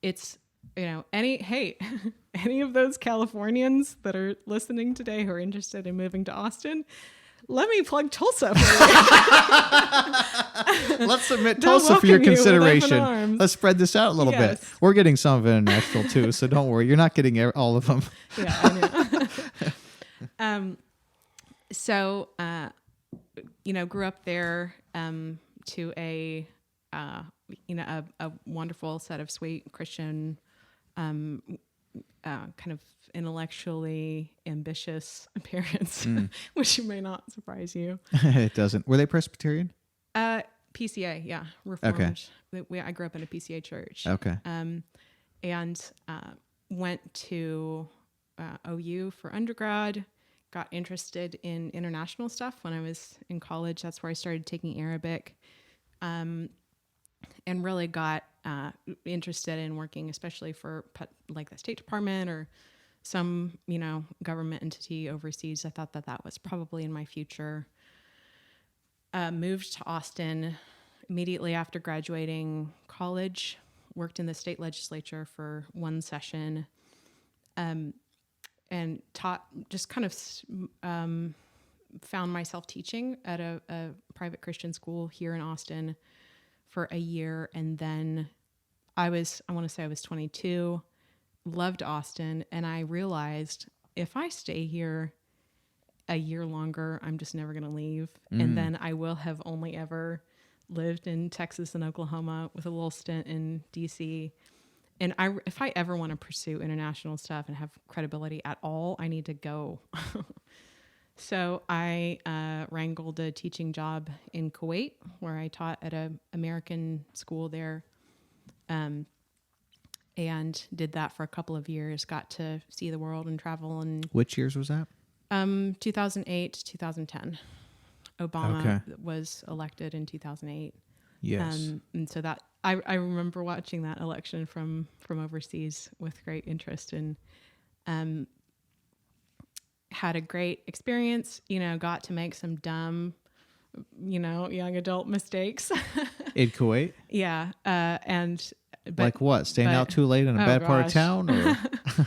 it's, you know, any of those Californians that are listening today who are interested in moving to Austin, let me plug Tulsa for you. Let's submit Tulsa for your consideration. Let's spread this out a little bit. We're getting some of it in Nashville too, so don't worry. You're not getting all of them. Yeah, I know. So, you know, grew up there to a wonderful set of sweet Christian, kind of intellectually ambitious parents, which may not surprise you. It doesn't. Were they Presbyterian? PCA, yeah, Reformed. Okay. I grew up in a PCA church. Okay. And went to OU for undergrad. Got interested in international stuff when I was in college. That's where I started taking Arabic. and really got interested in working, especially for like the State Department or some, government entity overseas. I thought that was probably in my future. Moved to Austin immediately after graduating college, worked in the state legislature for one session, and taught, just kind of found myself teaching at a private Christian school here in Austin for a year. And then I want to say I was 22, loved Austin. And I realized if I stay here a year longer, I'm just never going to leave. And then I will have only ever lived in Texas and Oklahoma with a little stint in DC. And if I ever want to pursue international stuff and have credibility at all, I need to go. So I wrangled a teaching job in Kuwait, where I taught at an American school there, and did that for a couple of years. Got to see the world and travel. And Which years was that? 2008 to 2010. Obama was elected in 2008. Yes. And so that I remember watching that election from overseas with great interest, and had a great experience, got to make some dumb, young adult mistakes. In Kuwait? Yeah. But, like what? Staying out too late in a bad part of town? Or?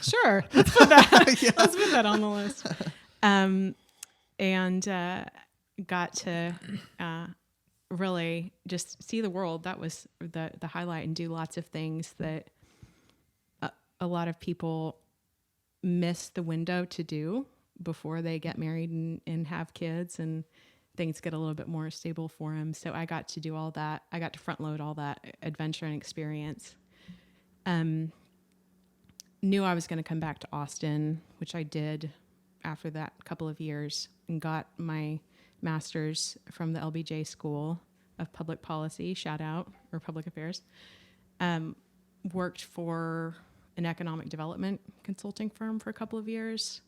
Sure. Let's put that on the list. And got to really just see the world. That was the highlight, and do lots of things that a lot of people miss the window to do before they get married and have kids, and things get a little bit more stable for them. So I got to do all that. I got to front load all that adventure and experience. Knew I was going to come back to Austin, which I did after that couple of years, and got my master's from the LBJ School of Public Policy, shout out, or Public Affairs. Worked for an economic development consulting firm for a couple of years,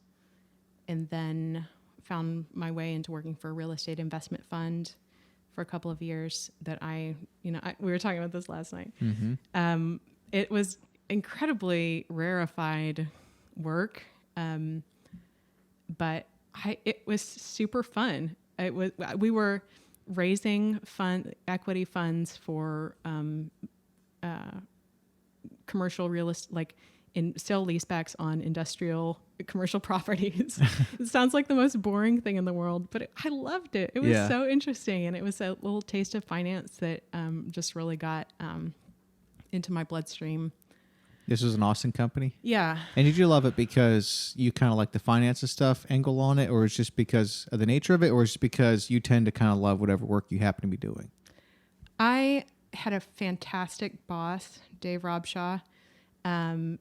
and then found my way into working for a real estate investment fund for a couple of years that we were talking about this last night. Mm-hmm. It was incredibly rarefied work, but it was super fun. We were raising equity funds for commercial real estate, like in sale leasebacks on industrial commercial properties. It sounds like the most boring thing in the world, but I loved it. It was so interesting, and it was a little taste of finance that just really got into my bloodstream. This was an Austin company? Yeah. And did you love it because you kind of like the finances stuff angle on it, or it's just because of the nature of it, or it's because you tend to kind of love whatever work you happen to be doing? I had a fantastic boss, Dave Robshaw.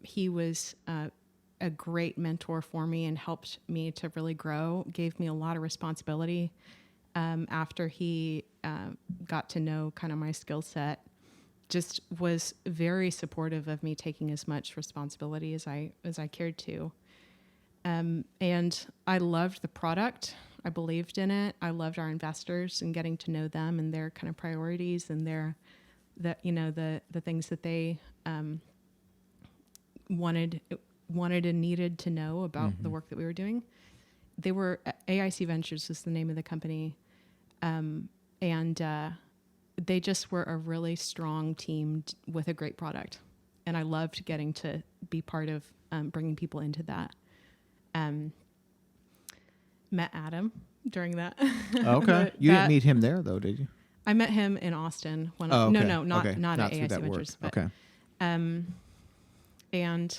He was a great mentor for me and helped me to really grow, gave me a lot of responsibility after he got to know kind of my skill set. Just was very supportive of me taking as much responsibility as I cared to. And I loved the product. I believed in it. I loved our investors and getting to know them and their kind of priorities and the things that they wanted and needed to know about the work that we were doing. They were AIC Ventures is the name of the company. And they just were a really strong team with a great product. And I loved getting to be part of bringing people into that. Met Adam during that. Okay. You didn't meet him there, though, did you? I met him in Austin. Okay. No, not at AIC Ventures. But, okay. And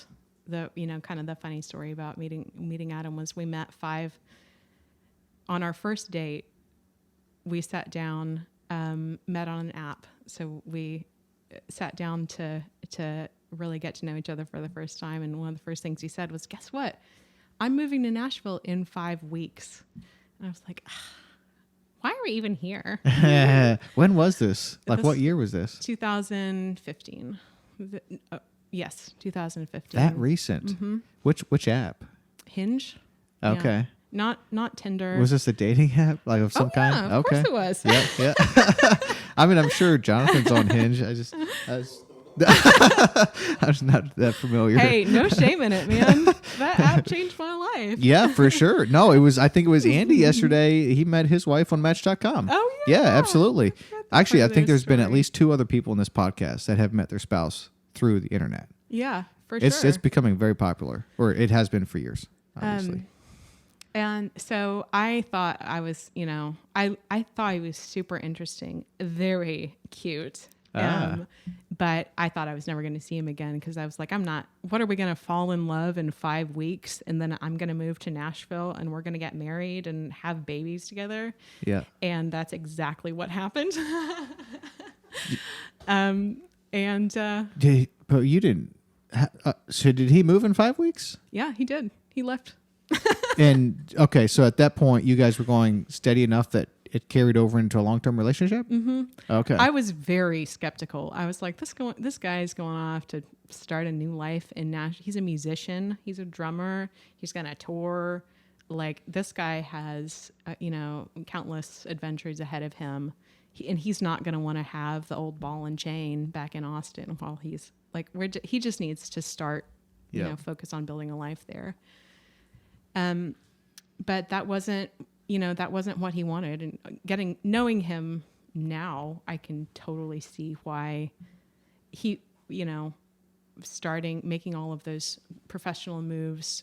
the kind of the funny story about meeting Adam was we met on our first date. We sat down, met on an app. So we sat down to really get to know each other for the first time. And one of the first things he said was, "Guess what? I'm moving to Nashville in 5 weeks." And I was like, why are we even here? When was this? What year was this? 2015. Yes, 2015. That recent. Mm-hmm. Which app? Hinge. Okay. Yeah. not Tinder. Was this a dating app like of some kind? Yeah, of course it was. Yeah. I mean, I'm sure Jonathan's on Hinge. I was not that familiar. Hey, no shame in it, man. That app changed my life. Yeah, for sure. No, I think it was Andy yesterday. He met his wife on Match.com. Oh, yeah. Yeah, absolutely. Actually, I part of think their there's been at story. least 2 other people in this podcast that have met their spouse through the internet. Yeah, for It's sure. becoming very popular, or it has been for years, obviously. And so I thought I was, I thought he was super interesting, very cute. But I thought I was never going to see him again because I was like, what are we going to fall in love in 5 weeks? And then I'm going to move to Nashville and we're going to get married and have babies together. Yeah. And that's exactly what happened. But you didn't. So did he move in 5 weeks? Yeah, he did. He left. And okay, so at that point, you guys were going steady enough that it carried over into a long-term relationship? Mm-hmm. Okay. I was very skeptical. I was like, this guy's going off to start a new life in Nashville. He's a musician. He's a drummer. He's going to tour. Like, this guy has, countless adventures ahead of him. And he's not going to want to have the old ball and chain back in Austin while he's like, he just needs to start, focus on building a life there. But that wasn't what he wanted. And knowing him now, I can totally see why he, making all of those professional moves,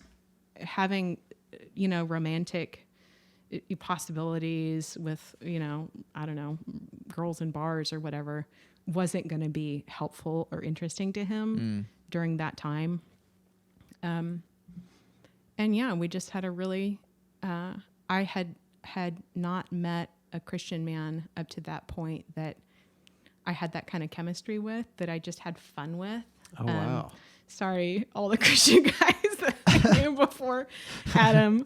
having, romantic possibilities with, I don't know, girls in bars or whatever, wasn't going to be helpful or interesting to him during that time. And yeah, we just had a really, I had not met a Christian man up to that point that I had that kind of chemistry with, that I just had fun with. Oh, wow. Sorry, all the Christian guys that I knew before Adam.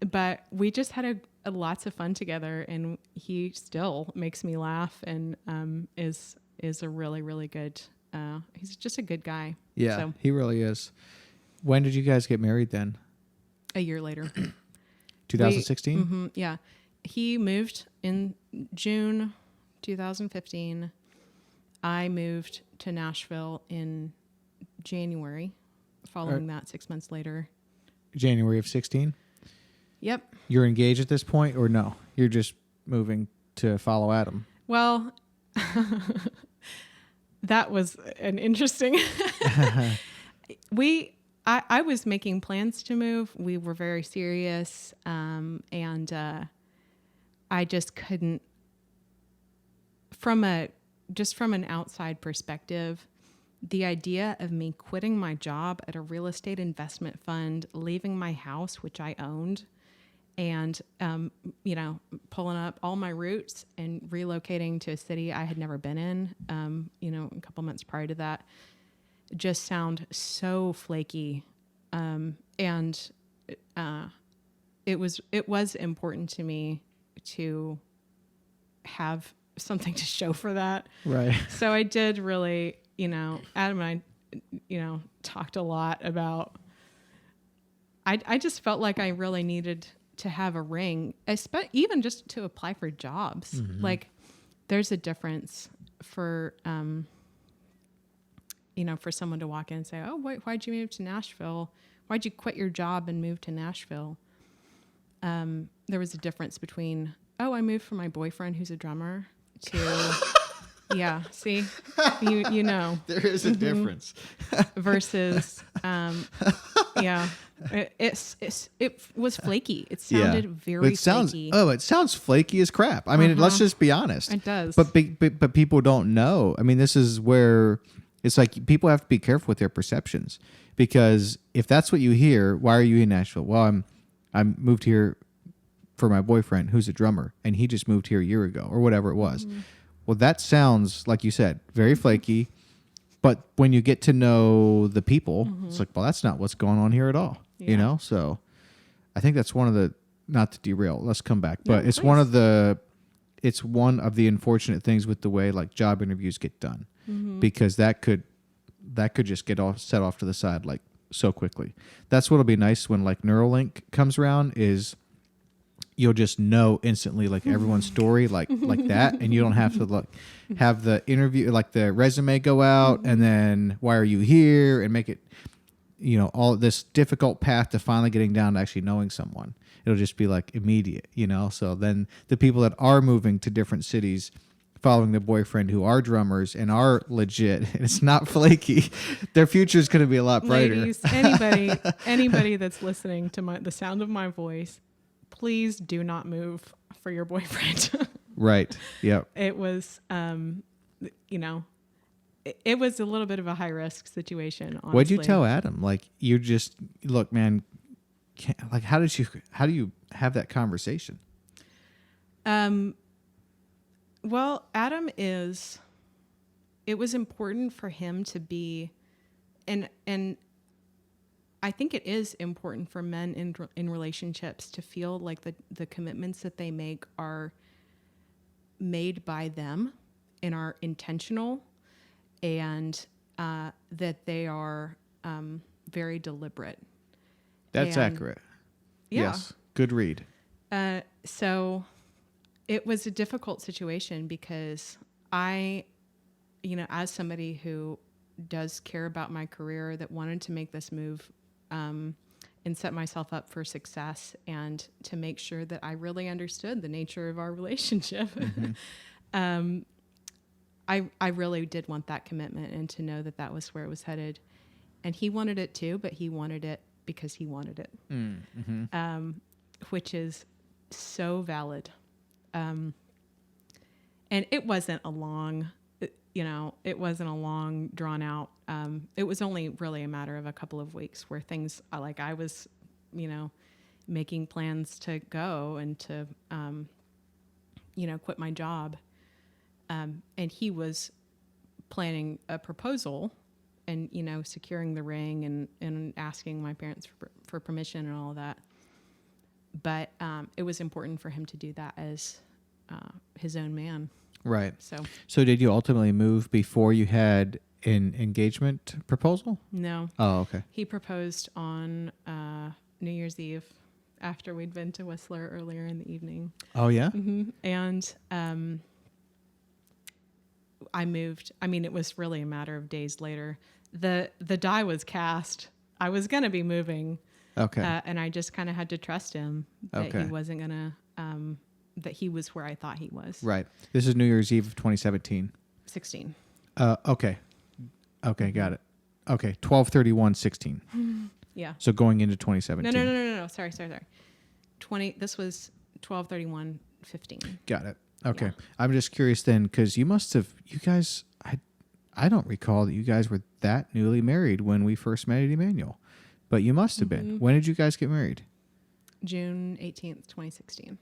But we just had lots of fun together, and he still makes me laugh and is a really, really good, he's just a good guy. Yeah, So, he really is. When did you guys get married then? a year later. 2016? Yeah. He moved in June 2015. I moved to Nashville in January. Following that, 6 months later. January of 16? Yep. You're engaged at this point, or no? You're just moving to follow Adam? Well, that was an interesting... I was making plans to move. We were very serious, and I just couldn't. From an outside perspective, the idea of me quitting my job at a real estate investment fund, leaving my house, which I owned, and pulling up all my roots and relocating to a city I had never been in, a couple months prior to that, just sound so flaky. And it was important to me to have something to show for that. Right. So I did really, Adam and I, talked a lot about, I just felt like I really needed to have a ring, even just to apply for jobs. Mm-hmm. Like, there's a difference for, for someone to walk in and say, oh, why'd you move to Nashville? Why'd you quit your job and move to Nashville? There was a difference between, oh, I moved from my boyfriend who's a drummer to, yeah, see, you know. There is a difference. Versus, yeah, it was flaky. It sounded very flaky. Oh, it sounds flaky as crap. I mean, let's just be honest. It does. But people don't know. I mean, this is where it's like people have to be careful with their perceptions, because if that's what you hear, why are you in Nashville? Well, I moved here for my boyfriend who's a drummer, and he just moved here a year ago or whatever it was. Mm-hmm. Well, that sounds, like you said, very flaky. But when you get to know the people, it's like, well, that's not what's going on here at all. Yeah. So I think that's one of the, not to derail, let's come back, but No, it's please. one of the unfortunate things with the way like job interviews get done, because that could just get set off to the side like so quickly. That's what'll be nice when like Neuralink comes around is you'll just know instantly like everyone's story like that, and you don't have to like have the interview like the resume go out and then why are you here and make it all this difficult path to finally getting down to actually knowing someone. It'll just be like immediate, so then the people that are moving to different cities following the boyfriend who are drummers and are legit and it's not flaky, their future is going to be a lot brighter. Ladies, anybody that's listening to the sound of my voice, please do not move for your boyfriend. Right. Yep. It was, it was a little bit of a high risk situation. Honestly. What'd you tell Adam? Like, you just look, man. How do you have that conversation? Well, Adam it was important for him to be, and I think it is important for men in relationships to feel like the commitments that they make are made by them and are intentional, and that they are very deliberate. That's accurate. Yeah. Yes. Good read. So it was a difficult situation because I, as somebody who does care about my career, that wanted to make this move and set myself up for success and to make sure that I really understood the nature of our relationship. Mm-hmm. I really did want that commitment and to know that that was where it was headed. And he wanted it too, but he wanted it because he wanted it, which is so valid. And it wasn't a long, drawn out. It was only really a matter of a couple of weeks where things I was, making plans to go and to, quit my job. And he was planning a proposal and, securing the ring and asking my parents for permission and all of that. But it was important for him to do that as his own man. Right. So did you ultimately move before you had an engagement proposal? No. Oh, okay. He proposed on New Year's Eve after we'd been to Whistler earlier in the evening. Oh, yeah? Mm-hmm. And I moved. I mean, it was really a matter of days later. The die was cast. I was going to be moving. Okay. And I just kind of had to trust him that he wasn't going to, that he was where I thought he was. Right. This is New Year's Eve of 2017. 16. Okay. Okay, got it. Okay, 12/31/16. Yeah. So going into 2017. No. Sorry. 20. This was 12/31/15. Got it. Okay. Yeah. I'm just curious then, because you guys, I don't recall that you guys were that newly married when we first met at Emmanuel, but you must have been. When did you guys get married? June 18th, 2016.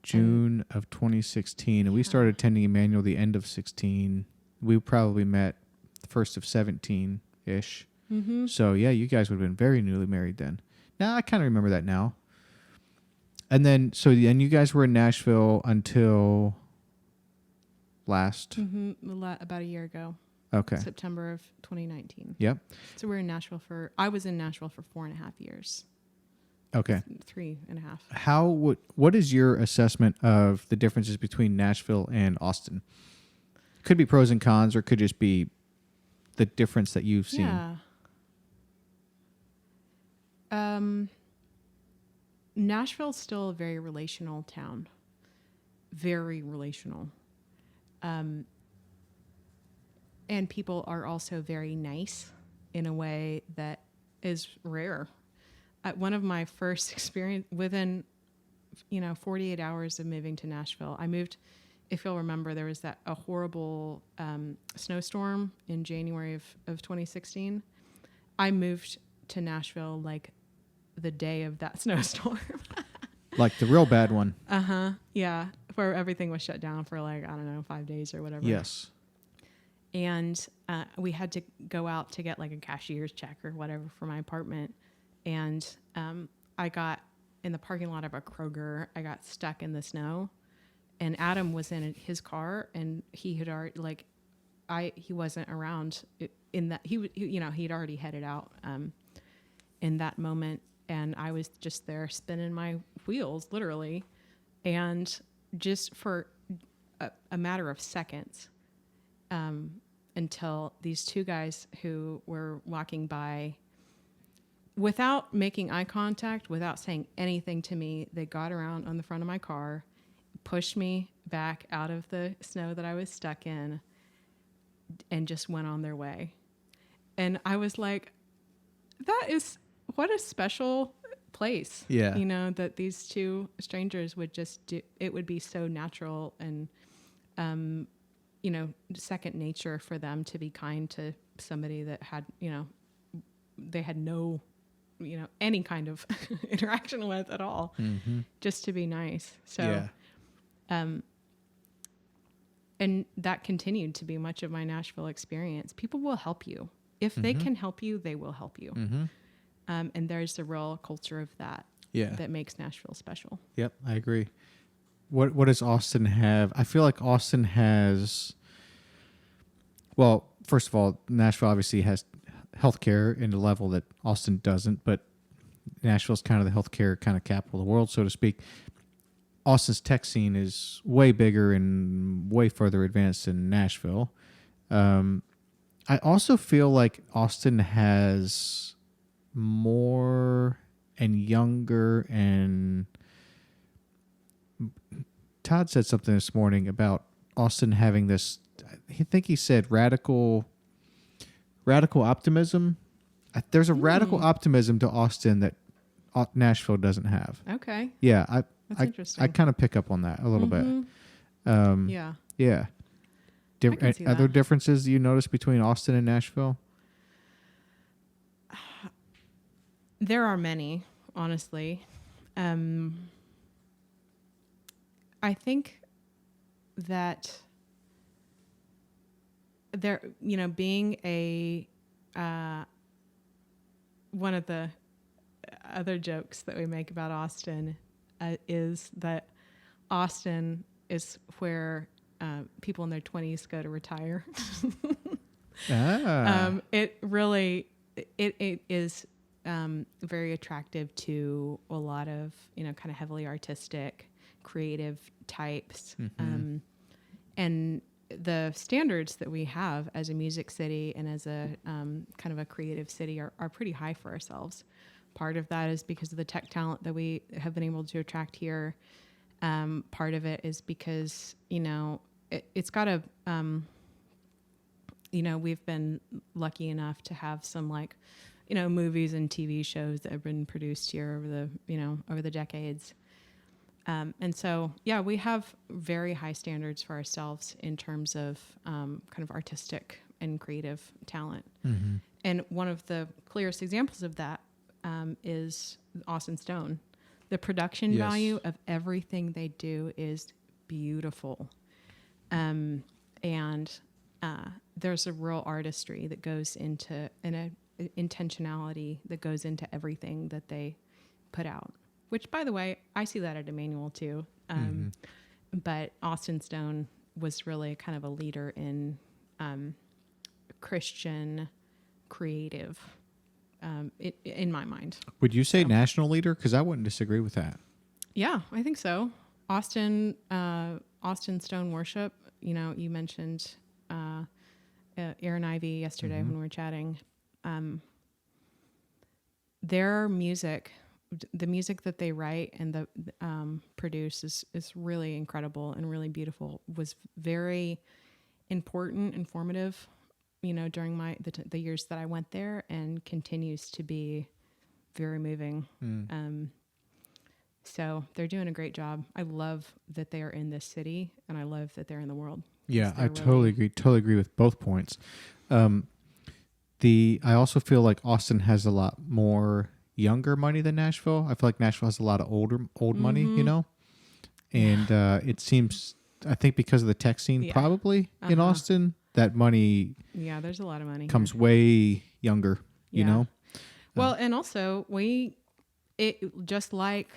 June of 2016. And we started attending Emmanuel the end of 16. We probably met the first of 17-ish. Mm-hmm. So, yeah, you guys would have been very newly married then. Now, I kind of remember that now. And then, you guys were in Nashville until last? Mm-hmm. About a year ago. Okay. September of 2019. Yep. So I was in Nashville for 4.5 years. Okay. 3.5. What is your assessment of the differences between Nashville and Austin? Could be pros and cons, or could just be the difference that you've seen. Yeah. Nashville's still a very relational town. Very relational. And people are also very nice in a way that is rare. One of my first experience within, 48 hours of moving to Nashville, I moved, if you'll remember, there was a horrible snowstorm in January of 2016. I moved to Nashville like the day of that snowstorm. Like the real bad one. Uh-huh. Yeah. Where everything was shut down for 5 days or whatever. Yes. And we had to go out to get like a cashier's check or whatever for my apartment. And I got in the parking lot of a Kroger. I got stuck in the snow. And Adam was in his car, and he had already he wasn't around in that he'd already headed out in that moment, and I was just there spinning my wheels literally, and just for a matter of seconds, until these two guys who were walking by, without making eye contact, without saying anything to me, they got around on the front of my car, pushed me back out of the snow that I was stuck in, and just went on their way. And I was like, what a special place. Yeah. That these two strangers would just do. It would be so natural and, second nature for them to be kind to somebody that had, they had no, any kind of interaction with at all, just to be nice. So, and that continued to be much of my Nashville experience. People will help you. If they can help you, they will help you. And there's a real culture of that that makes Nashville special. Yep, I agree. What does Austin have? I feel like Austin has, well, first of all, Nashville obviously has healthcare in a level that Austin doesn't, but Nashville's kind of the healthcare kind of capital of the world, so to speak. Austin's tech scene is way bigger and way further advanced than Nashville. I also feel like Austin has more and younger, and Todd said something this morning about Austin having this, I think he said radical optimism. There's a radical optimism to Austin that Nashville doesn't have. Okay. Yeah, That's interesting. I kind of pick up on that a little bit. Yeah. Yeah. I can see Other that. differences you notice between Austin and Nashville? There are many, honestly. I think that there, being a one of the other jokes that we make about Austin is that Austin is where people in their 20s go to retire. It really it is very attractive to a lot of kind of heavily artistic, creative types, and the standards that we have as a music city and as a kind of a creative city are pretty high for ourselves. Part of that is because of the tech talent that we have been able to attract here. Part of it is because, it's got a, we've been lucky enough to have some movies and TV shows that have been produced here over the decades. And so, we have very high standards for ourselves in terms of kind of artistic and creative talent. And one of the clearest examples of that is Austin Stone. The production value of everything they do is beautiful. And there's a real artistry that goes into, and a intentionality that goes into everything that they put out. Which, by the way, I see that at Emmanuel too. But Austin Stone was really kind of a leader in Christian creative, in my mind. Would you say national leader? Because I wouldn't disagree with that. Yeah, I think so. Austin Stone Worship. You mentioned Aaron Ivey yesterday when we were chatting. Their music, the music that they write and the produce is really incredible and really beautiful. Was very important, informative, during the years that I went there, and continues to be very moving. So they're doing a great job. I love that they are in this city, and I love that they're in the world. Yeah, I totally agree. Totally agree with both points. I also feel like Austin has a lot more younger money than Nashville. I feel like Nashville has a lot of old money, and it seems, I think because of the tech scene, probably in Austin, that money there's a lot of money comes here. way younger, you know. Well, and also it just like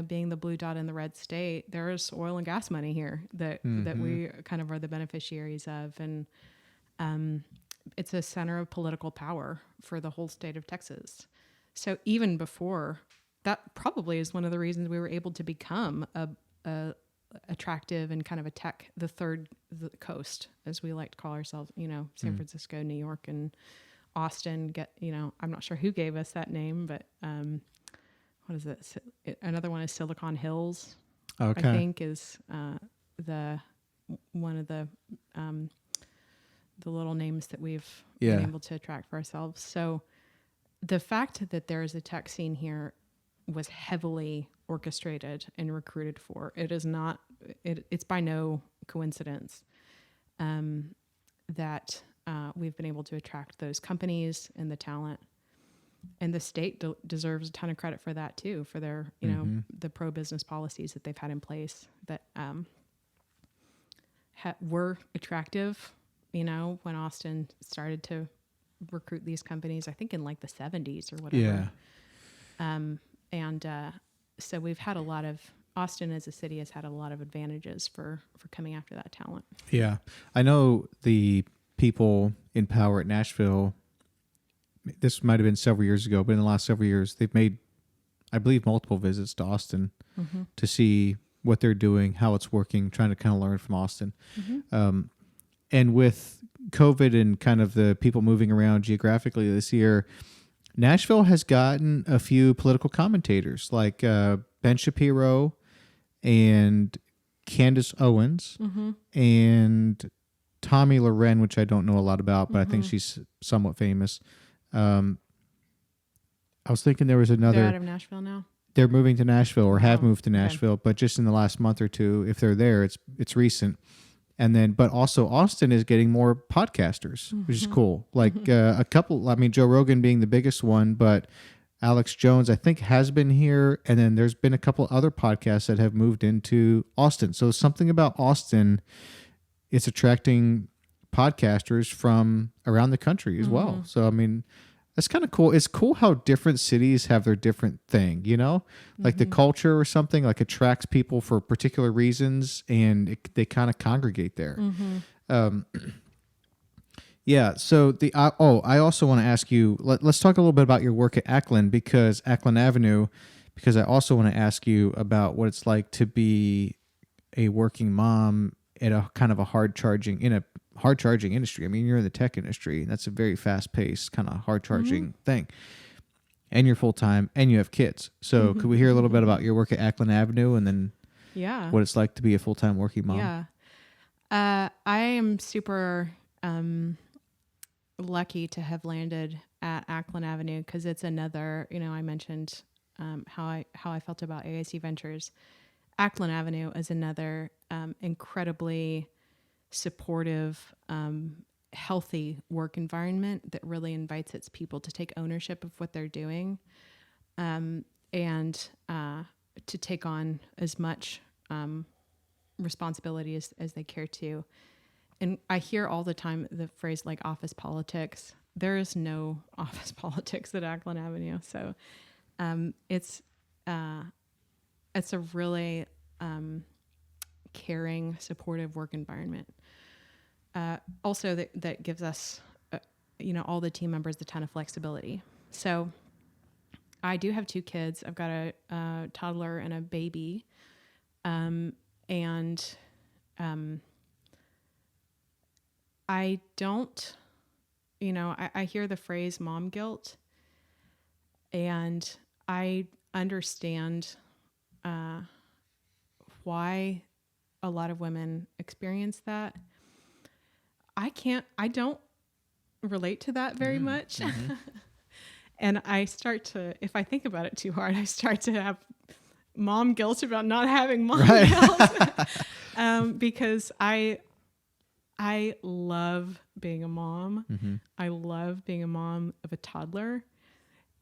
being the blue dot in the red state, there's oil and gas money here that we kind of are the beneficiaries of. And it's a center of political power for the whole state of Texas. So even before, that probably is one of the reasons we were able to become a attractive and kind of the third coast, as we like to call ourselves, San Francisco, New York, and Austin. I'm not sure who gave us that name, but what is it? Another one is Silicon Hills. Okay. I think is one of the little names that we've been able to attract for ourselves. So the fact that there is a tech scene here was heavily orchestrated and recruited for. It is not. It's by no coincidence that we've been able to attract those companies and the talent. And the state deserves a ton of credit for that too, for their, the pro-business policies that they've had in place that were attractive, when Austin started to recruit these companies, I think in like the 70s or whatever. Yeah. So we've had Austin as a city has had a lot of advantages for coming after that talent. Yeah. I know the people in power at Nashville, this might have been several years ago, but in the last several years, they've made, I believe, multiple visits to Austin to see what they're doing, how it's working, trying to kind of learn from Austin. And with COVID and kind of the people moving around geographically this year, Nashville has gotten a few political commentators like Ben Shapiro and Candace Owens and Tommy Loren, which I don't know a lot about, but I think she's somewhat famous. I was thinking there was another. They're out of Nashville now? They're moving to Nashville or have moved to Nashville, but just in the last month or two, if they're there, it's recent. And then, but also Austin is getting more podcasters, which is cool. Like a couple, Joe Rogan being the biggest one, but Alex Jones, I think, has been here. And then there's been a couple other podcasts that have moved into Austin. So something about Austin, it's attracting podcasters from around the country as well. So, that's kind of cool. It's cool how different cities have their different thing, like the culture or something like attracts people for particular reasons and they kind of congregate there. Yeah. So I also want to ask you, let's talk a little bit about your work at Acklen Avenue, because I also want to ask you about what it's like to be a working mom at a kind of a hard charging industry. You're in the tech industry, and that's a very fast paced kind of hard charging thing. And you're full time and you have kids. So could we hear a little bit about your work at Acklen Avenue and then what it's like to be a full time working mom? Yeah. I am super lucky to have landed at Acklen Avenue because it's another, I mentioned how I felt about AIC Ventures. Acklen Avenue is another incredibly supportive, healthy work environment that really invites its people to take ownership of what they're doing and to take on as much responsibility as they care to. And I hear all the time the phrase like office politics. There is no office politics at Acklen Avenue. So it's a really caring, supportive work environment. Also, that gives us, all the team members a ton of flexibility. So I do have 2 kids. I've got a toddler and a baby. I don't, I hear the phrase mom guilt, and I understand why a lot of women experience that. I don't relate to that very much. And if I think about it too hard, I start to have mom guilt about not having mom guilt. Because I love being a mom. I love being a mom of a toddler.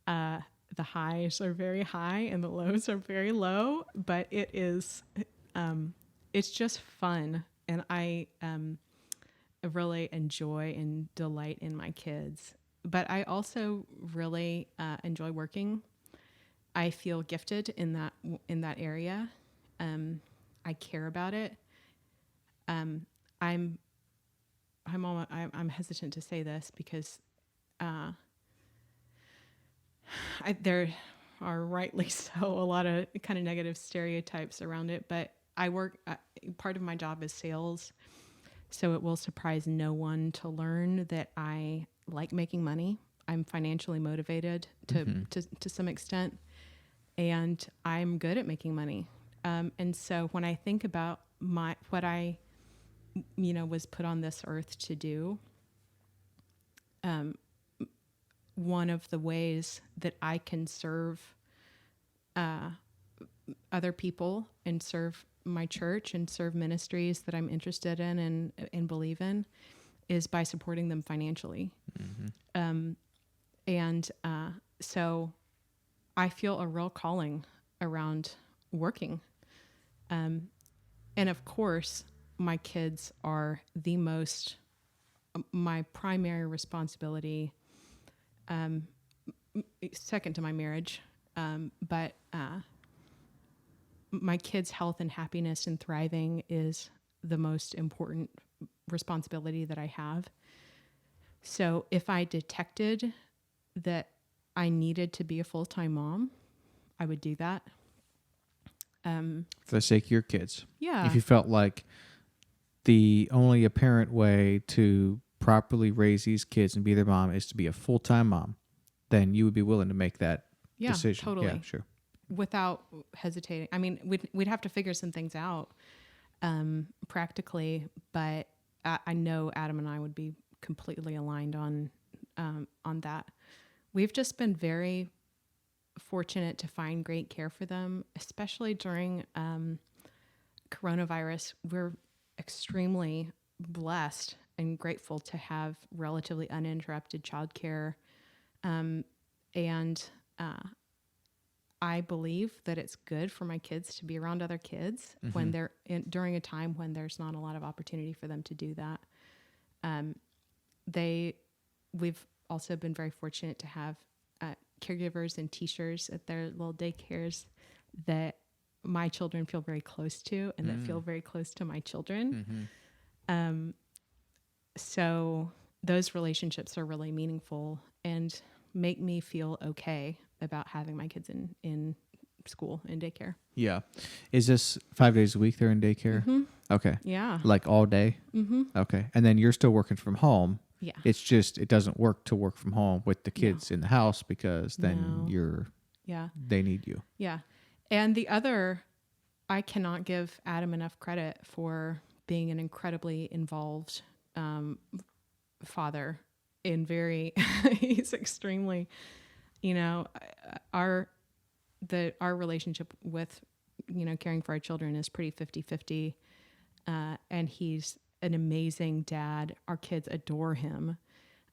The highs are very high and the lows are very low, but it is, it's just fun. And I really enjoy and delight in my kids, but I also really enjoy working. I feel gifted in that area. I care about it. I'm hesitant to say this because there are rightly so a lot of kind of negative stereotypes around it. But I work. Part of my job is sales, so it will surprise no one to learn that I like making money. I'm financially motivated to some extent, and I'm good at making money. And so when I think about what I was put on this earth to do, one of the ways that I can serve other people and serve my church and serve ministries that I'm interested in and believe in is by supporting them financially. So I feel a real calling around working. And of course, my kids are my primary responsibility, second to my marriage. But my kids' health and happiness and thriving is the most important responsibility that I have. So if I detected that I needed to be a full-time mom, I would do that. For the sake of your kids. Yeah. If you felt like the only apparent way to properly raise these kids and be their mom is to be a full-time mom, then you would be willing to make that decision. Totally. Yeah, sure. Without hesitating. I mean, we'd have to figure some things out practically, but I know Adam and I would be completely aligned on that. We've just been very fortunate to find great care for them, especially during coronavirus. We're extremely blessed and grateful to have relatively uninterrupted childcare, and I believe that it's good for my kids to be around other kids when they're during a time when there's not a lot of opportunity for them to do that. We've also been very fortunate to have caregivers and teachers at their little daycares that my children feel very close to and that feel very close to my children. So those relationships are really meaningful and make me feel okay about having my kids in school, in daycare. Yeah. Is this 5 days a week they're in daycare? Okay. Yeah. Like all day? Okay. And then you're still working from home. Yeah. It's just, it doesn't work to work from home with the kids in the house because then they need you. Yeah. And the other, I cannot give Adam enough credit for being an incredibly involved father he's extremely, our relationship with, caring for our children is pretty 50-50. And he's an amazing dad. Our kids adore him.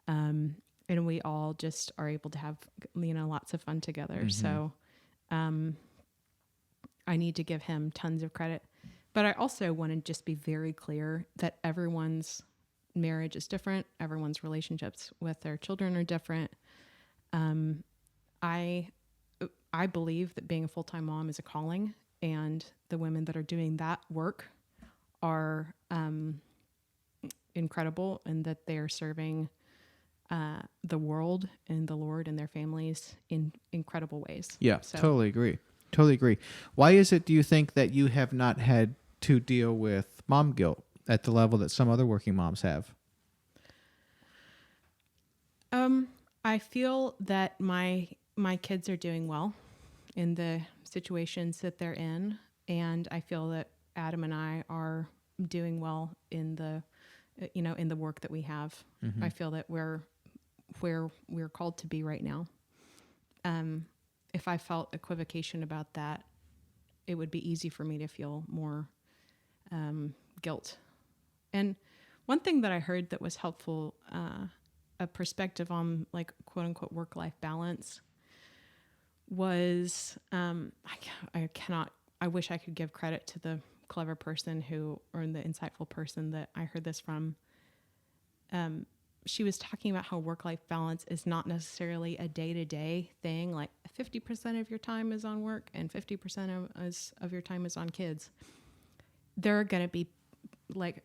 And we all just are able to have, lots of fun together. So, I need to give him tons of credit, but I also want to just be very clear that everyone's marriage is different. Everyone's relationships with their children are different. I believe that being a full-time mom is a calling, and the women that are doing that work are incredible, and that they are serving the world and the Lord and their families in incredible ways. Yeah, totally agree. Totally agree. Why is it, do you think, that you have not had to deal with mom guilt at the level that some other working moms have? I feel that my kids are doing well in the situations that they're in, and I feel that Adam and I are doing well in the in the work that we have. I feel that we're where we're called to be right now. If I felt equivocation about that, it would be easy for me to feel more guilt. And one thing that I heard that was helpful, a perspective on, like, quote unquote work-life balance, was I wish I could give credit to the clever person or the insightful person that I heard this from. she was talking about how work-life balance is not necessarily a day-to-day thing. Like 50% of your time is on work and 50% of your time is on kids. There are going to be like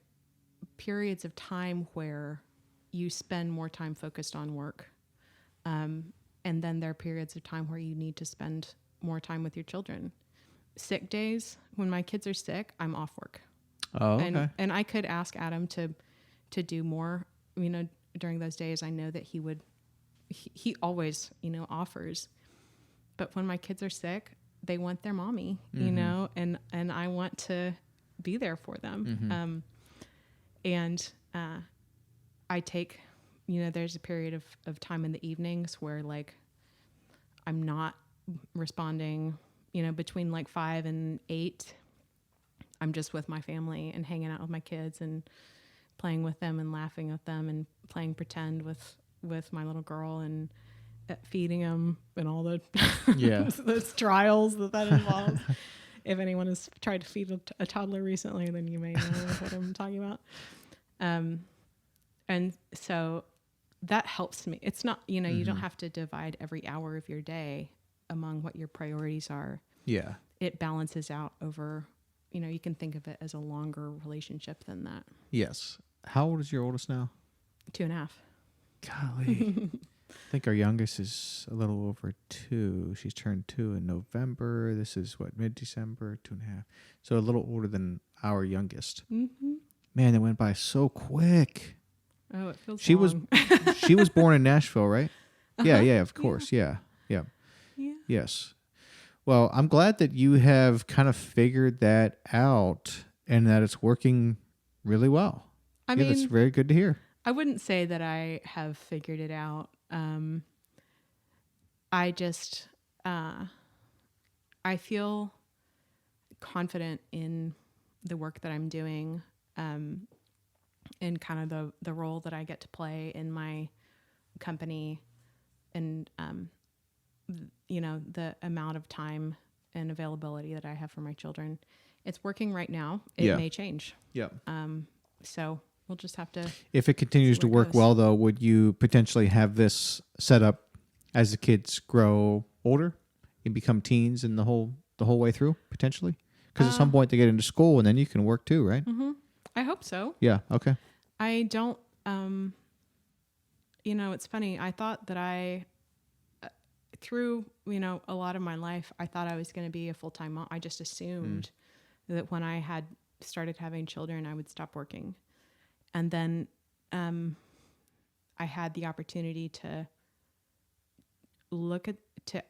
periods of time where you spend more time focused on work. And then there are periods of time where you need to spend more time with your children. Sick days, when my kids are sick, I'm off work. Oh, okay. And I could ask Adam to do more, during those days. I know that he always, offers. But when my kids are sick, they want their mommy, and I want to be there for them. I take, there's a period of time in the evenings where like I'm not responding, between like 5 and 8, I'm just with my family and hanging out with my kids and playing with them and laughing with them and playing pretend with my little girl and feeding them and all the those trials that involves. If anyone has tried to feed a toddler recently, then you may know what I'm talking about. And so that helps me. It's not, you don't have to divide every hour of your day among what your priorities are. Yeah. It balances out over, you can think of it as a longer relationship than that. Yes. How old is your oldest now? 2.5. Golly. I think our youngest is a little over 2. She's turned 2 in November. This is mid-December, 2.5. So a little older than our youngest. Mm-hmm. Man, it went by so quick. Oh, it feels She long. she was born in Nashville, right? Uh-huh. Yeah, of course. Yeah. Yes. Well, I'm glad that you have kind of figured that out and that it's working really well. I mean, that's very good to hear. I wouldn't say that I have figured it out. I just, I feel confident in the work that I'm doing, and kind of the role that I get to play in my company, and, the amount of time and availability that I have for my children. It's working right now. It may change. Yeah. So we'll just have to. If it continues to work well, though, would you potentially have this set up as the kids grow older and become teens and the whole way through, potentially? Because at some point they get into school and then you can work too, right? Mm-hmm. I hope so. Yeah. Okay. I don't. It's funny. I thought that through a lot of my life, I thought I was going to be a full-time mom. I just assumed that when I had started having children, I would stop working. And then I had the opportunity to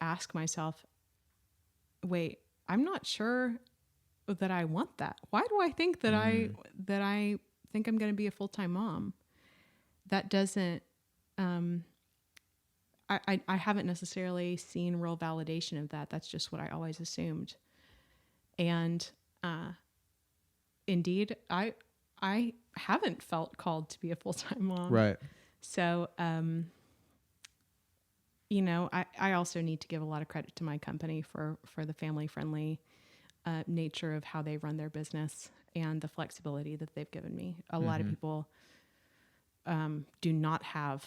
ask myself, wait, I'm not sure that I want that. Why do I think that I think I'm going to be a full-time mom? That doesn't, I haven't necessarily seen real validation of that. That's just what I always assumed. And indeed, I haven't felt called to be a full-time mom. Right. So, I also need to give a lot of credit to my company for the family-friendly nature of how they run their business and the flexibility that they've given me. A lot of people do not have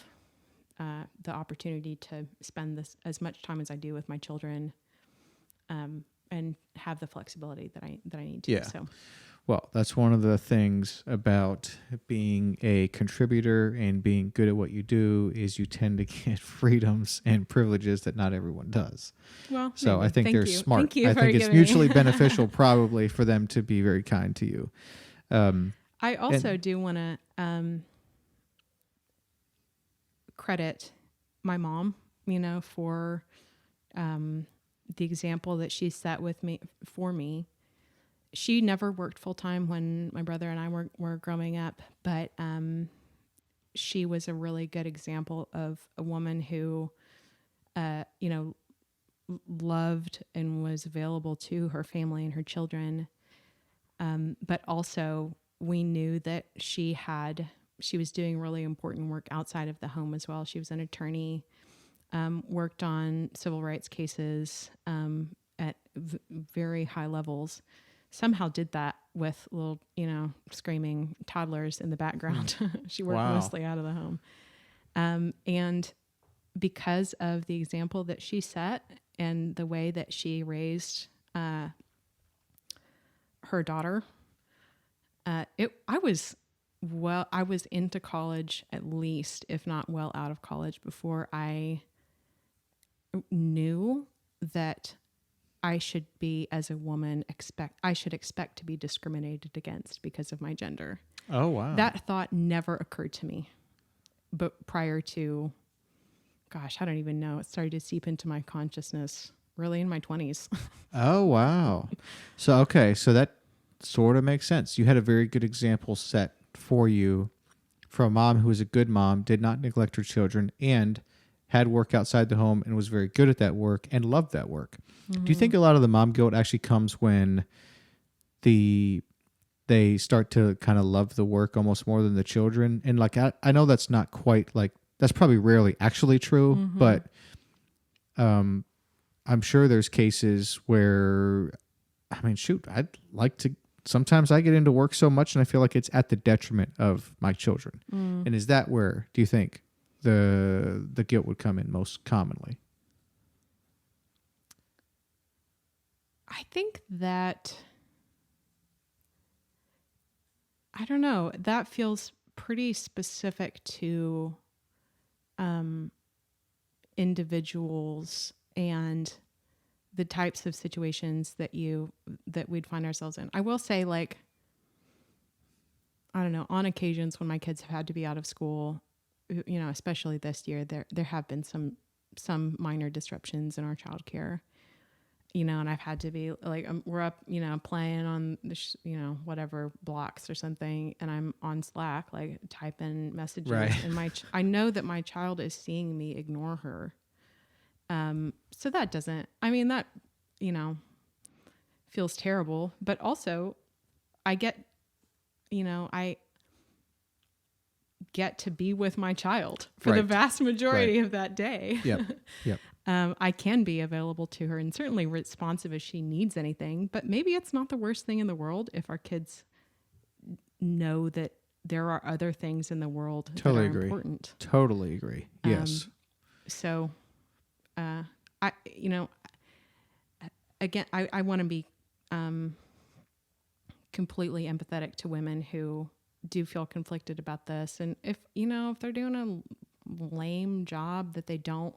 the opportunity to spend as much time as I do with my children, and have the flexibility that I need to. Yeah. So. Well, that's one of the things about being a contributor and being good at what you do is you tend to get freedoms and privileges that not everyone does. Well, so maybe. I think Thank they're you. smart. Thank you I for think it's giving mutually beneficial probably for them to be very kind to you. I also do want to credit my mom, for the example that she set for me. She never worked full time when my brother and I were growing up, but she was a really good example of a woman who, loved and was available to her family and her children. But also we knew that she was doing really important work outside of the home as well. She was an attorney, worked on civil rights cases at very high levels. Somehow did that with little, screaming toddlers in the background. She worked mostly out of the home. And because of the example that she set and the way that she raised her daughter, I was into college at least, if not well out of college, before I knew that I should be, as a woman, expect to be discriminated against because of my gender. Oh, wow. That thought never occurred to me. But prior to, gosh, I don't even know. It started to seep into my consciousness really in my 20s. Oh, wow. So that sort of makes sense. You had a very good example set for you from a mom who was a good mom, did not neglect her children, and had work outside the home and was very good at that work and loved that work. Mm-hmm. Do you think a lot of the mom guilt actually comes when they start to kind of love the work almost more than the children? And like, I know that's not quite like, that's probably rarely actually true, mm-hmm. but I'm sure there's cases where, I mean, shoot, I'd like to, sometimes I get into work so much and I feel like it's at the detriment of my children. And is that where, do you think, the guilt would come in most commonly? I think that, I don't know, that feels pretty specific to individuals and the types of situations that we'd find ourselves in. I will say, like, I don't know, on occasions when my kids have had to be out of school, you know, especially this year, there have been some minor disruptions in our childcare, you know, and I've had to be like, we're up, you know, playing on the, you know, whatever blocks or something, and I'm on Slack, like typing messages, right. And I know that my child is seeing me ignore her. So that doesn't, I mean, that, you know, feels terrible, but also I get to be with my child for the vast majority of that day. Yep. I can be available to her and certainly responsive if she needs anything, but maybe it's not the worst thing in the world if our kids know that there are other things in the world that are important. Totally agree. Yes. So, I want to be completely empathetic to women who do feel conflicted about this. And if they're doing a lame job that they don't,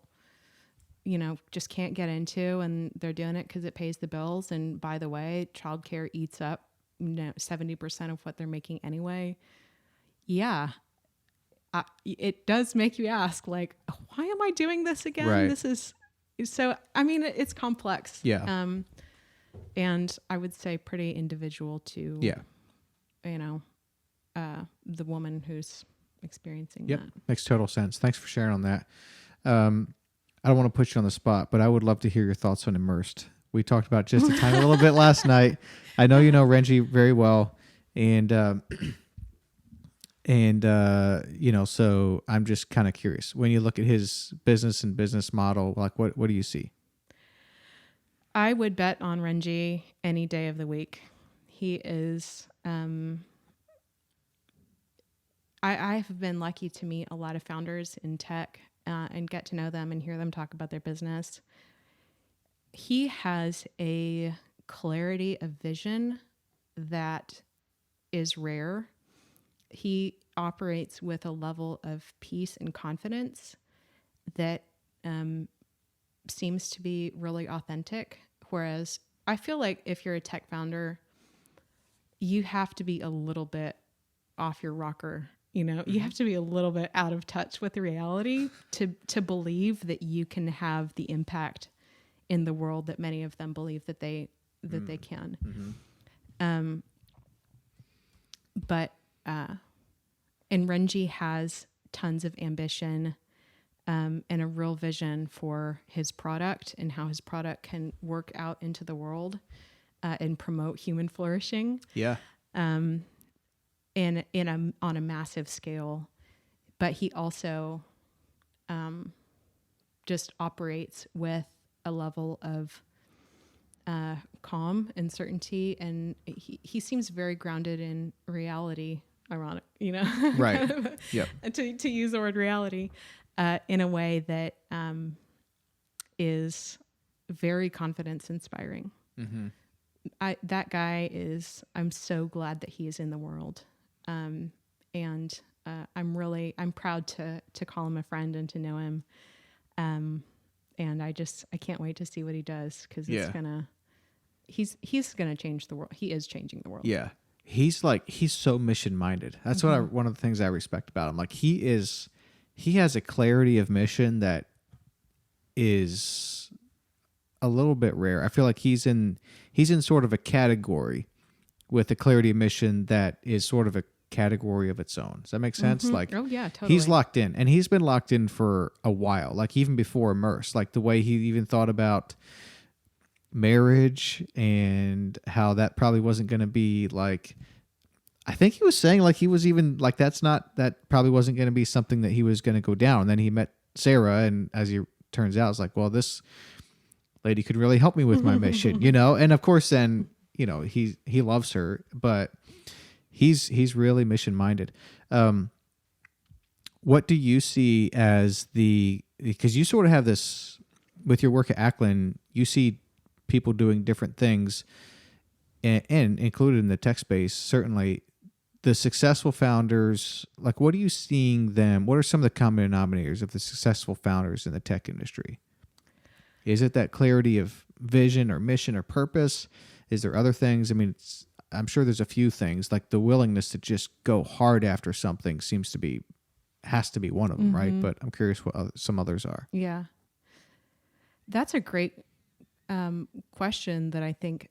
just can't get into, and they're doing it because it pays the bills. And by the way, childcare eats up 70% of what they're making anyway. Yeah. It does make you ask, like, why am I doing this again? Right. This is so, I mean, it's complex. Yeah. And I would say pretty individual to, the woman who's experiencing that. Makes total sense. Thanks for sharing on that. I don't want to put you on the spot, but I would love to hear your thoughts on Immersed. We talked about just a tiny little bit last night. I know you know Renji very well, and so I'm just kind of curious. When you look at his business and business model, like what do you see? I would bet on Renji any day of the week. He is, I have been lucky to meet a lot of founders in tech and get to know them and hear them talk about their business. He has a clarity of vision that is rare. He operates with a level of peace and confidence that seems to be really authentic. Whereas I feel like if you're a tech founder, you have to be a little bit off your rocker. You have to be a little bit out of touch with the reality to believe that you can have the impact in the world that many of them believe that they can. Mm-hmm. And Renji has tons of ambition and a real vision for his product and how his product can work out into the world and promote human flourishing. Yeah. On a massive scale, but he also just operates with a level of calm and certainty, and he seems very grounded in reality. ironic, Right. Yep. to use the word reality, in a way that is very confidence inspiring. Mm-hmm. That guy I'm so glad that he is in the world. And I'm proud to call him a friend and to know him. And I can't wait to see what he does, because he's gonna change the world. He is changing the world. Yeah. He's so mission minded. That's one of the things I respect about him. Like he has a clarity of mission that is a little bit rare. I feel like he's in sort of a category with a clarity of mission that is sort of a category of its own. Does that make sense? Like, oh yeah, totally. He's locked in, and he's been locked in for a while. Like even before Immerse, like the way he even thought about marriage and how that probably wasn't going to be like. I think he was saying like he was even like that probably wasn't going to be something that he was going to go down. And then he met Sarah, and as he turns out, it's like, well, this lady could really help me with my mission, And of course, then he loves her, but he's really mission minded. What do you see as because you sort of have this with your work at Acklen, you see people doing different things, and included in the tech space, certainly the successful founders, like what are you seeing them? What are some of the common denominators of the successful founders in the tech industry? Is it that clarity of vision or mission or purpose? Is there other things? I mean, I'm sure there's a few things, like the willingness to just go hard after something has to be one of them, right? But I'm curious what some others are. Yeah. That's a great question that I think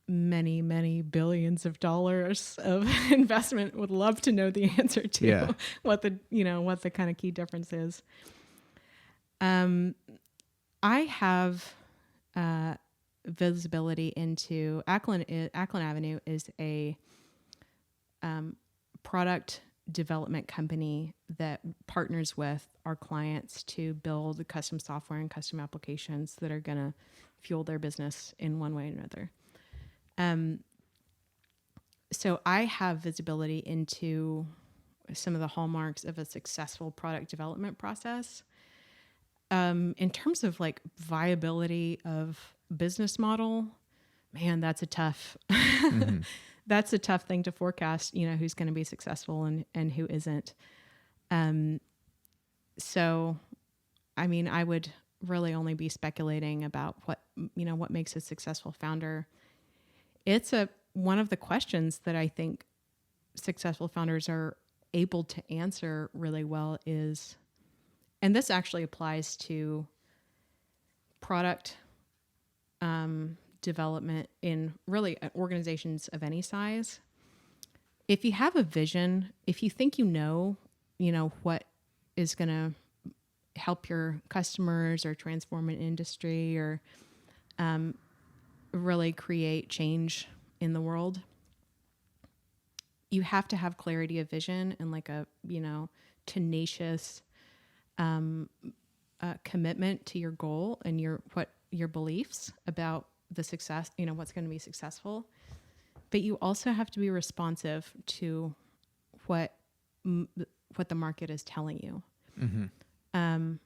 many, many billions of dollars of investment would love to know the answer to. Yeah. what the kind of key difference is. I have visibility into Acklen Avenue is a product development company that partners with our clients to build custom software and custom applications that are going to fuel their business in one way or another. So I have visibility into some of the hallmarks of a successful product development process. In terms of like viability of business model, man, that's a tough, that's a tough thing to forecast, who's going to be successful and who isn't. So, I mean, I would really only be speculating about what makes a successful founder. It's one of the questions that I think successful founders are able to answer really well is, and this actually applies to product development in really organizations of any size. If you have a vision, if you think what is going to help your customers or transform an industry or really create change in the world, you have to have clarity of vision and like a tenacious commitment to your goal and your beliefs about the success, what's going to be successful. But you also have to be responsive to what the market is telling you. And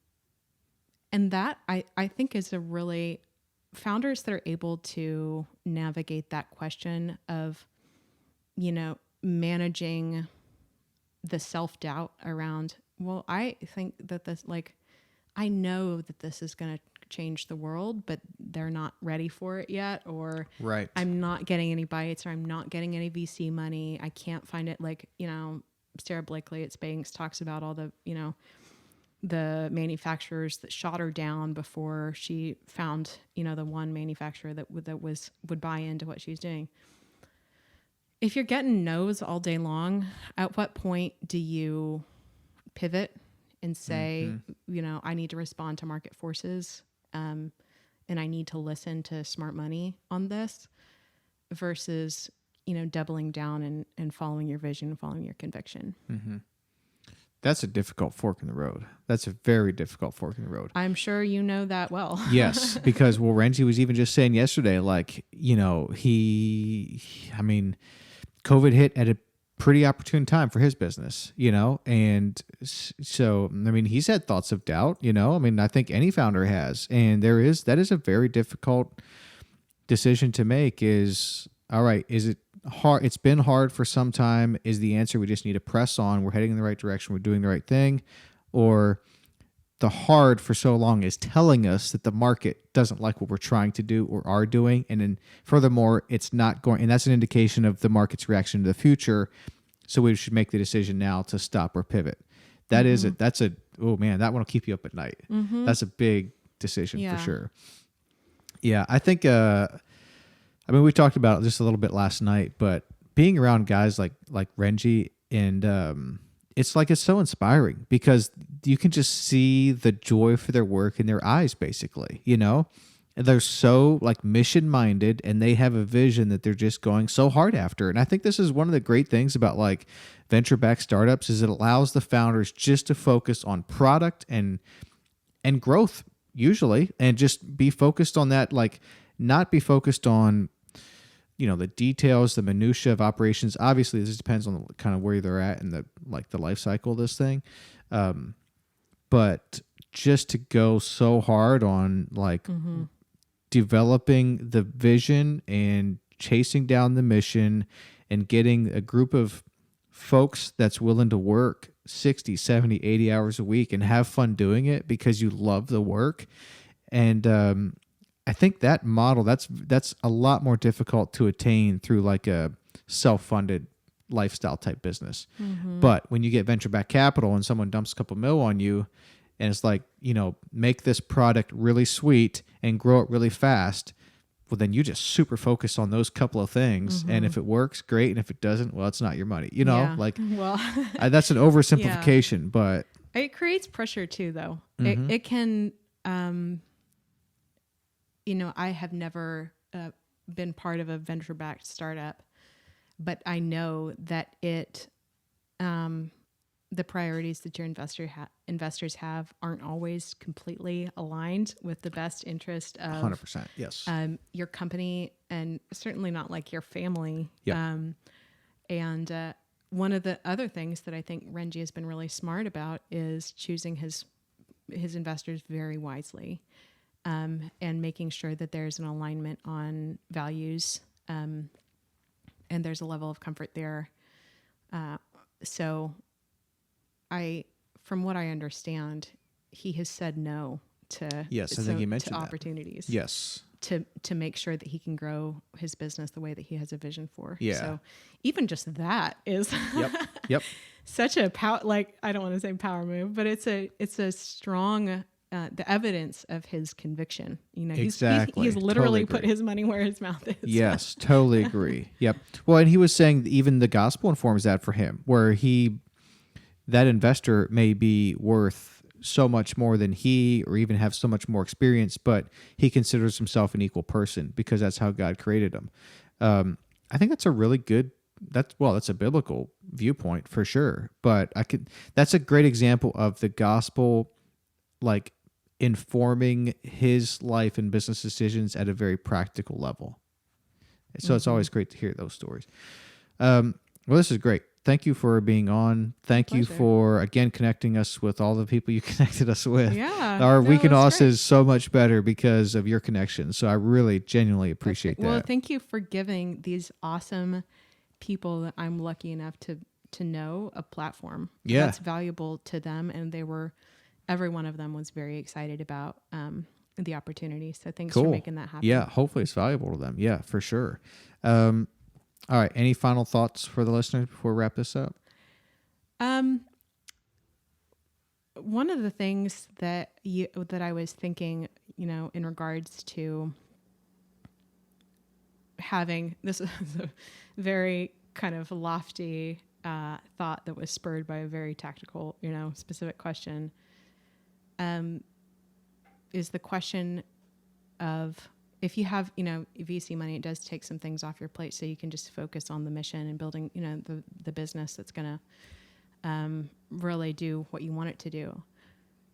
that I think is a really founders that are able to navigate that question of, managing the self-doubt around, well, I think that I know that this is going to change the world, but they're not ready for it yet. Or right. I'm not getting any bites, or I'm not getting any VC money. I can't find it. Like, Sarah Blakely at Spanx talks about all the, the manufacturers that shot her down before she found, the one manufacturer that would buy into what she's doing. If you're getting no's all day long, at what point do you pivot and say, I need to respond to market forces, and I need to listen to smart money on this, versus, doubling down and following your vision, following your conviction. Mm-hmm. That's a difficult fork in the road. That's a very difficult fork in the road. I'm sure you know that well. Yes, because Renzi was even just saying yesterday, like, COVID hit at a pretty opportune time for his business, and so, I mean, he's had thoughts of doubt, I mean, I think any founder has, and that is a very difficult decision to make. Is, all right, is it hard? It's been hard for some time. Is the answer we just need to press on? We're heading in the right direction. We're doing the right thing. Or the hard for so long is telling us that the market doesn't like what we're trying to do or are doing. And then furthermore, it's not going, and that's an indication of the market's reaction to the future. So we should make the decision now to stop or pivot. That is it. That's oh man, that one will keep you up at night. That's a big decision for sure. Yeah. I think, I mean, we talked about it just a little bit last night, but being around guys like Renji, and it's so inspiring because you can just see the joy for their work in their eyes, basically, And they're so mission minded, and they have a vision that they're just going so hard after. And I think this is one of the great things about venture backed startups is it allows the founders just to focus on product and growth usually, and just be focused on that, not be focused on the details, the minutia of operations. Obviously, this depends on kind of where they're at in the the life cycle of this thing. But just to go so hard on developing the vision and chasing down the mission and getting a group of folks that's willing to work 60, 70, 80 hours a week and have fun doing it because you love the work. And I think that model, that's a lot more difficult to attain through a self-funded lifestyle type business. But when you get venture-backed capital and someone dumps a couple mil on you, and it's make this product really sweet and grow it really fast, well, then you just super focus on those couple of things. And if it works, great. And if it doesn't, well, it's not your money. Well, that's an oversimplification, but it creates pressure too, though. It can... I have never been part of a venture-backed startup, but I know that the priorities that your investors have aren't always completely aligned with the best interest of 100%, yes, your company, and certainly not your family. Yep. And one of the other things that I think Renji has been really smart about is choosing his investors very wisely. And making sure that there's an alignment on values, and there's a level of comfort there. So from what I understand, he has said no to I think you mentioned to that. opportunities. Yes. To make sure that he can grow his business the way that he has a vision for. Yeah. So even just that is Yep. such a I don't want to say power move, but it's a strong. The evidence of his conviction, Exactly. he's literally Totally put agree. his money where his mouth is. Yes, totally agree. Yep. Well, and he was saying even the gospel informs that for him, where that investor may be worth so much more than he, or even have so much more experience, but he considers himself an equal person because that's how God created him. I think that's a really good. That's a biblical viewpoint for sure. But that's a great example of the gospel, informing his life and business decisions at a very practical level. So it's always great to hear those stories. Well, this is great. Thank you for being on. Thank you for, again, connecting us with all the people you connected us with. Yeah. Our Week in Aus great. is so much better because of your connection. So I really genuinely appreciate that. Well, thank you for giving these awesome people that I'm lucky enough to know a platform that's valuable to them. And every one of them was very excited about the opportunity. So thanks for making that happen. Yeah, hopefully it's valuable to them. Yeah, for sure. All right, any final thoughts for the listeners before we wrap this up? One of the things that I was thinking, in regards to having, this is a very kind of lofty thought that was spurred by a very tactical, specific question, is the question of, if you have, VC money, it does take some things off your plate so you can just focus on the mission and building, the business that's going to really do what you want it to do.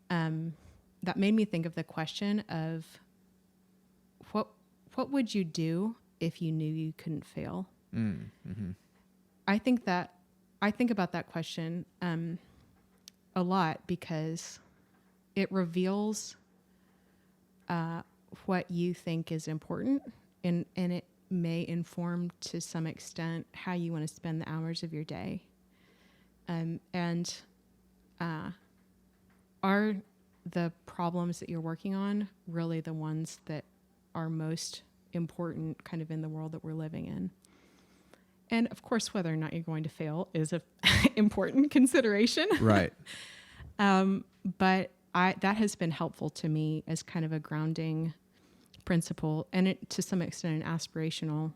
That made me think of the question of what would you do if you knew you couldn't fail? I think about that question a lot because it reveals what you think is important, and it may inform to some extent how you want to spend the hours of your day. Are the problems that you're working on really the ones that are most important kind of in the world that we're living in? And of course, whether or not you're going to fail is a important consideration. Right. But that has been helpful to me as kind of a grounding principle, and it, to some extent, an aspirational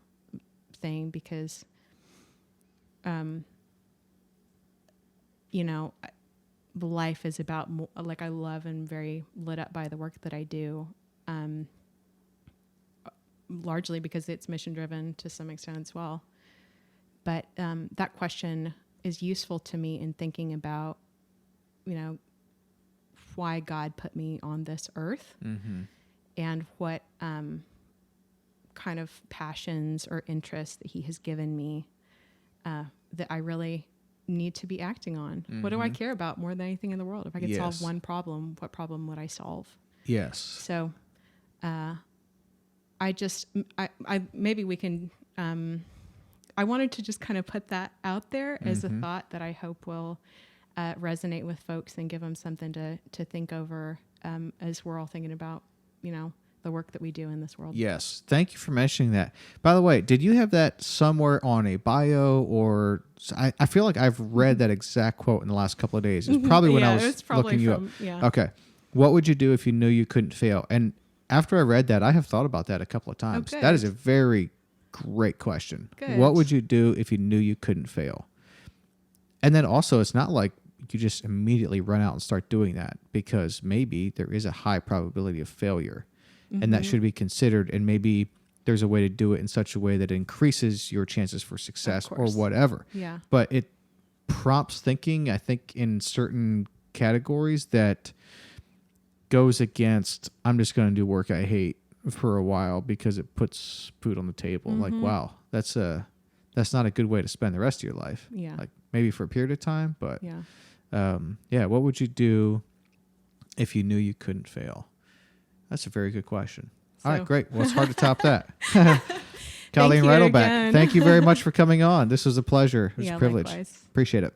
thing because, life is about like I love and very lit up by the work that I do, largely because it's mission driven to some extent as well. But that question is useful to me in thinking about, why God put me on this earth and what kind of passions or interests that he has given me that I really need to be acting on. What do I care about more than anything in the world? If I could solve one problem, what problem would I solve? Yes. So maybe we can, I wanted to just kind of put that out there as a thought that I hope will resonate with folks and give them something to think over as we're all thinking about, the work that we do in this world. Yes. Thank you for mentioning that. By the way, did you have that somewhere on a bio or I feel like I've read that exact quote in the last couple of days. It's probably when I was looking you up. Yeah. Okay. What would you do if you knew you couldn't fail? And after I read that, I have thought about that a couple of times. Oh, that is a very great question. Good. What would you do if you knew you couldn't fail? And then also, it's not like you just immediately run out and start doing that because maybe there is a high probability of failure. And that should be considered, and maybe there's a way to do it in such a way that increases your chances for success or whatever. Yeah. But it prompts thinking, I think, in certain categories that goes against, I'm just going to do work I hate for a while because it puts food on the table. Like, wow, that's not a good way to spend the rest of your life. Yeah. Like maybe for a period of time, but yeah. What would you do if you knew you couldn't fail? That's a very good question. All right, great. Well, it's hard to top that. Colleen Reidelbach, thank you very much for coming on. This was a pleasure. It was a privilege. Likewise. Appreciate it.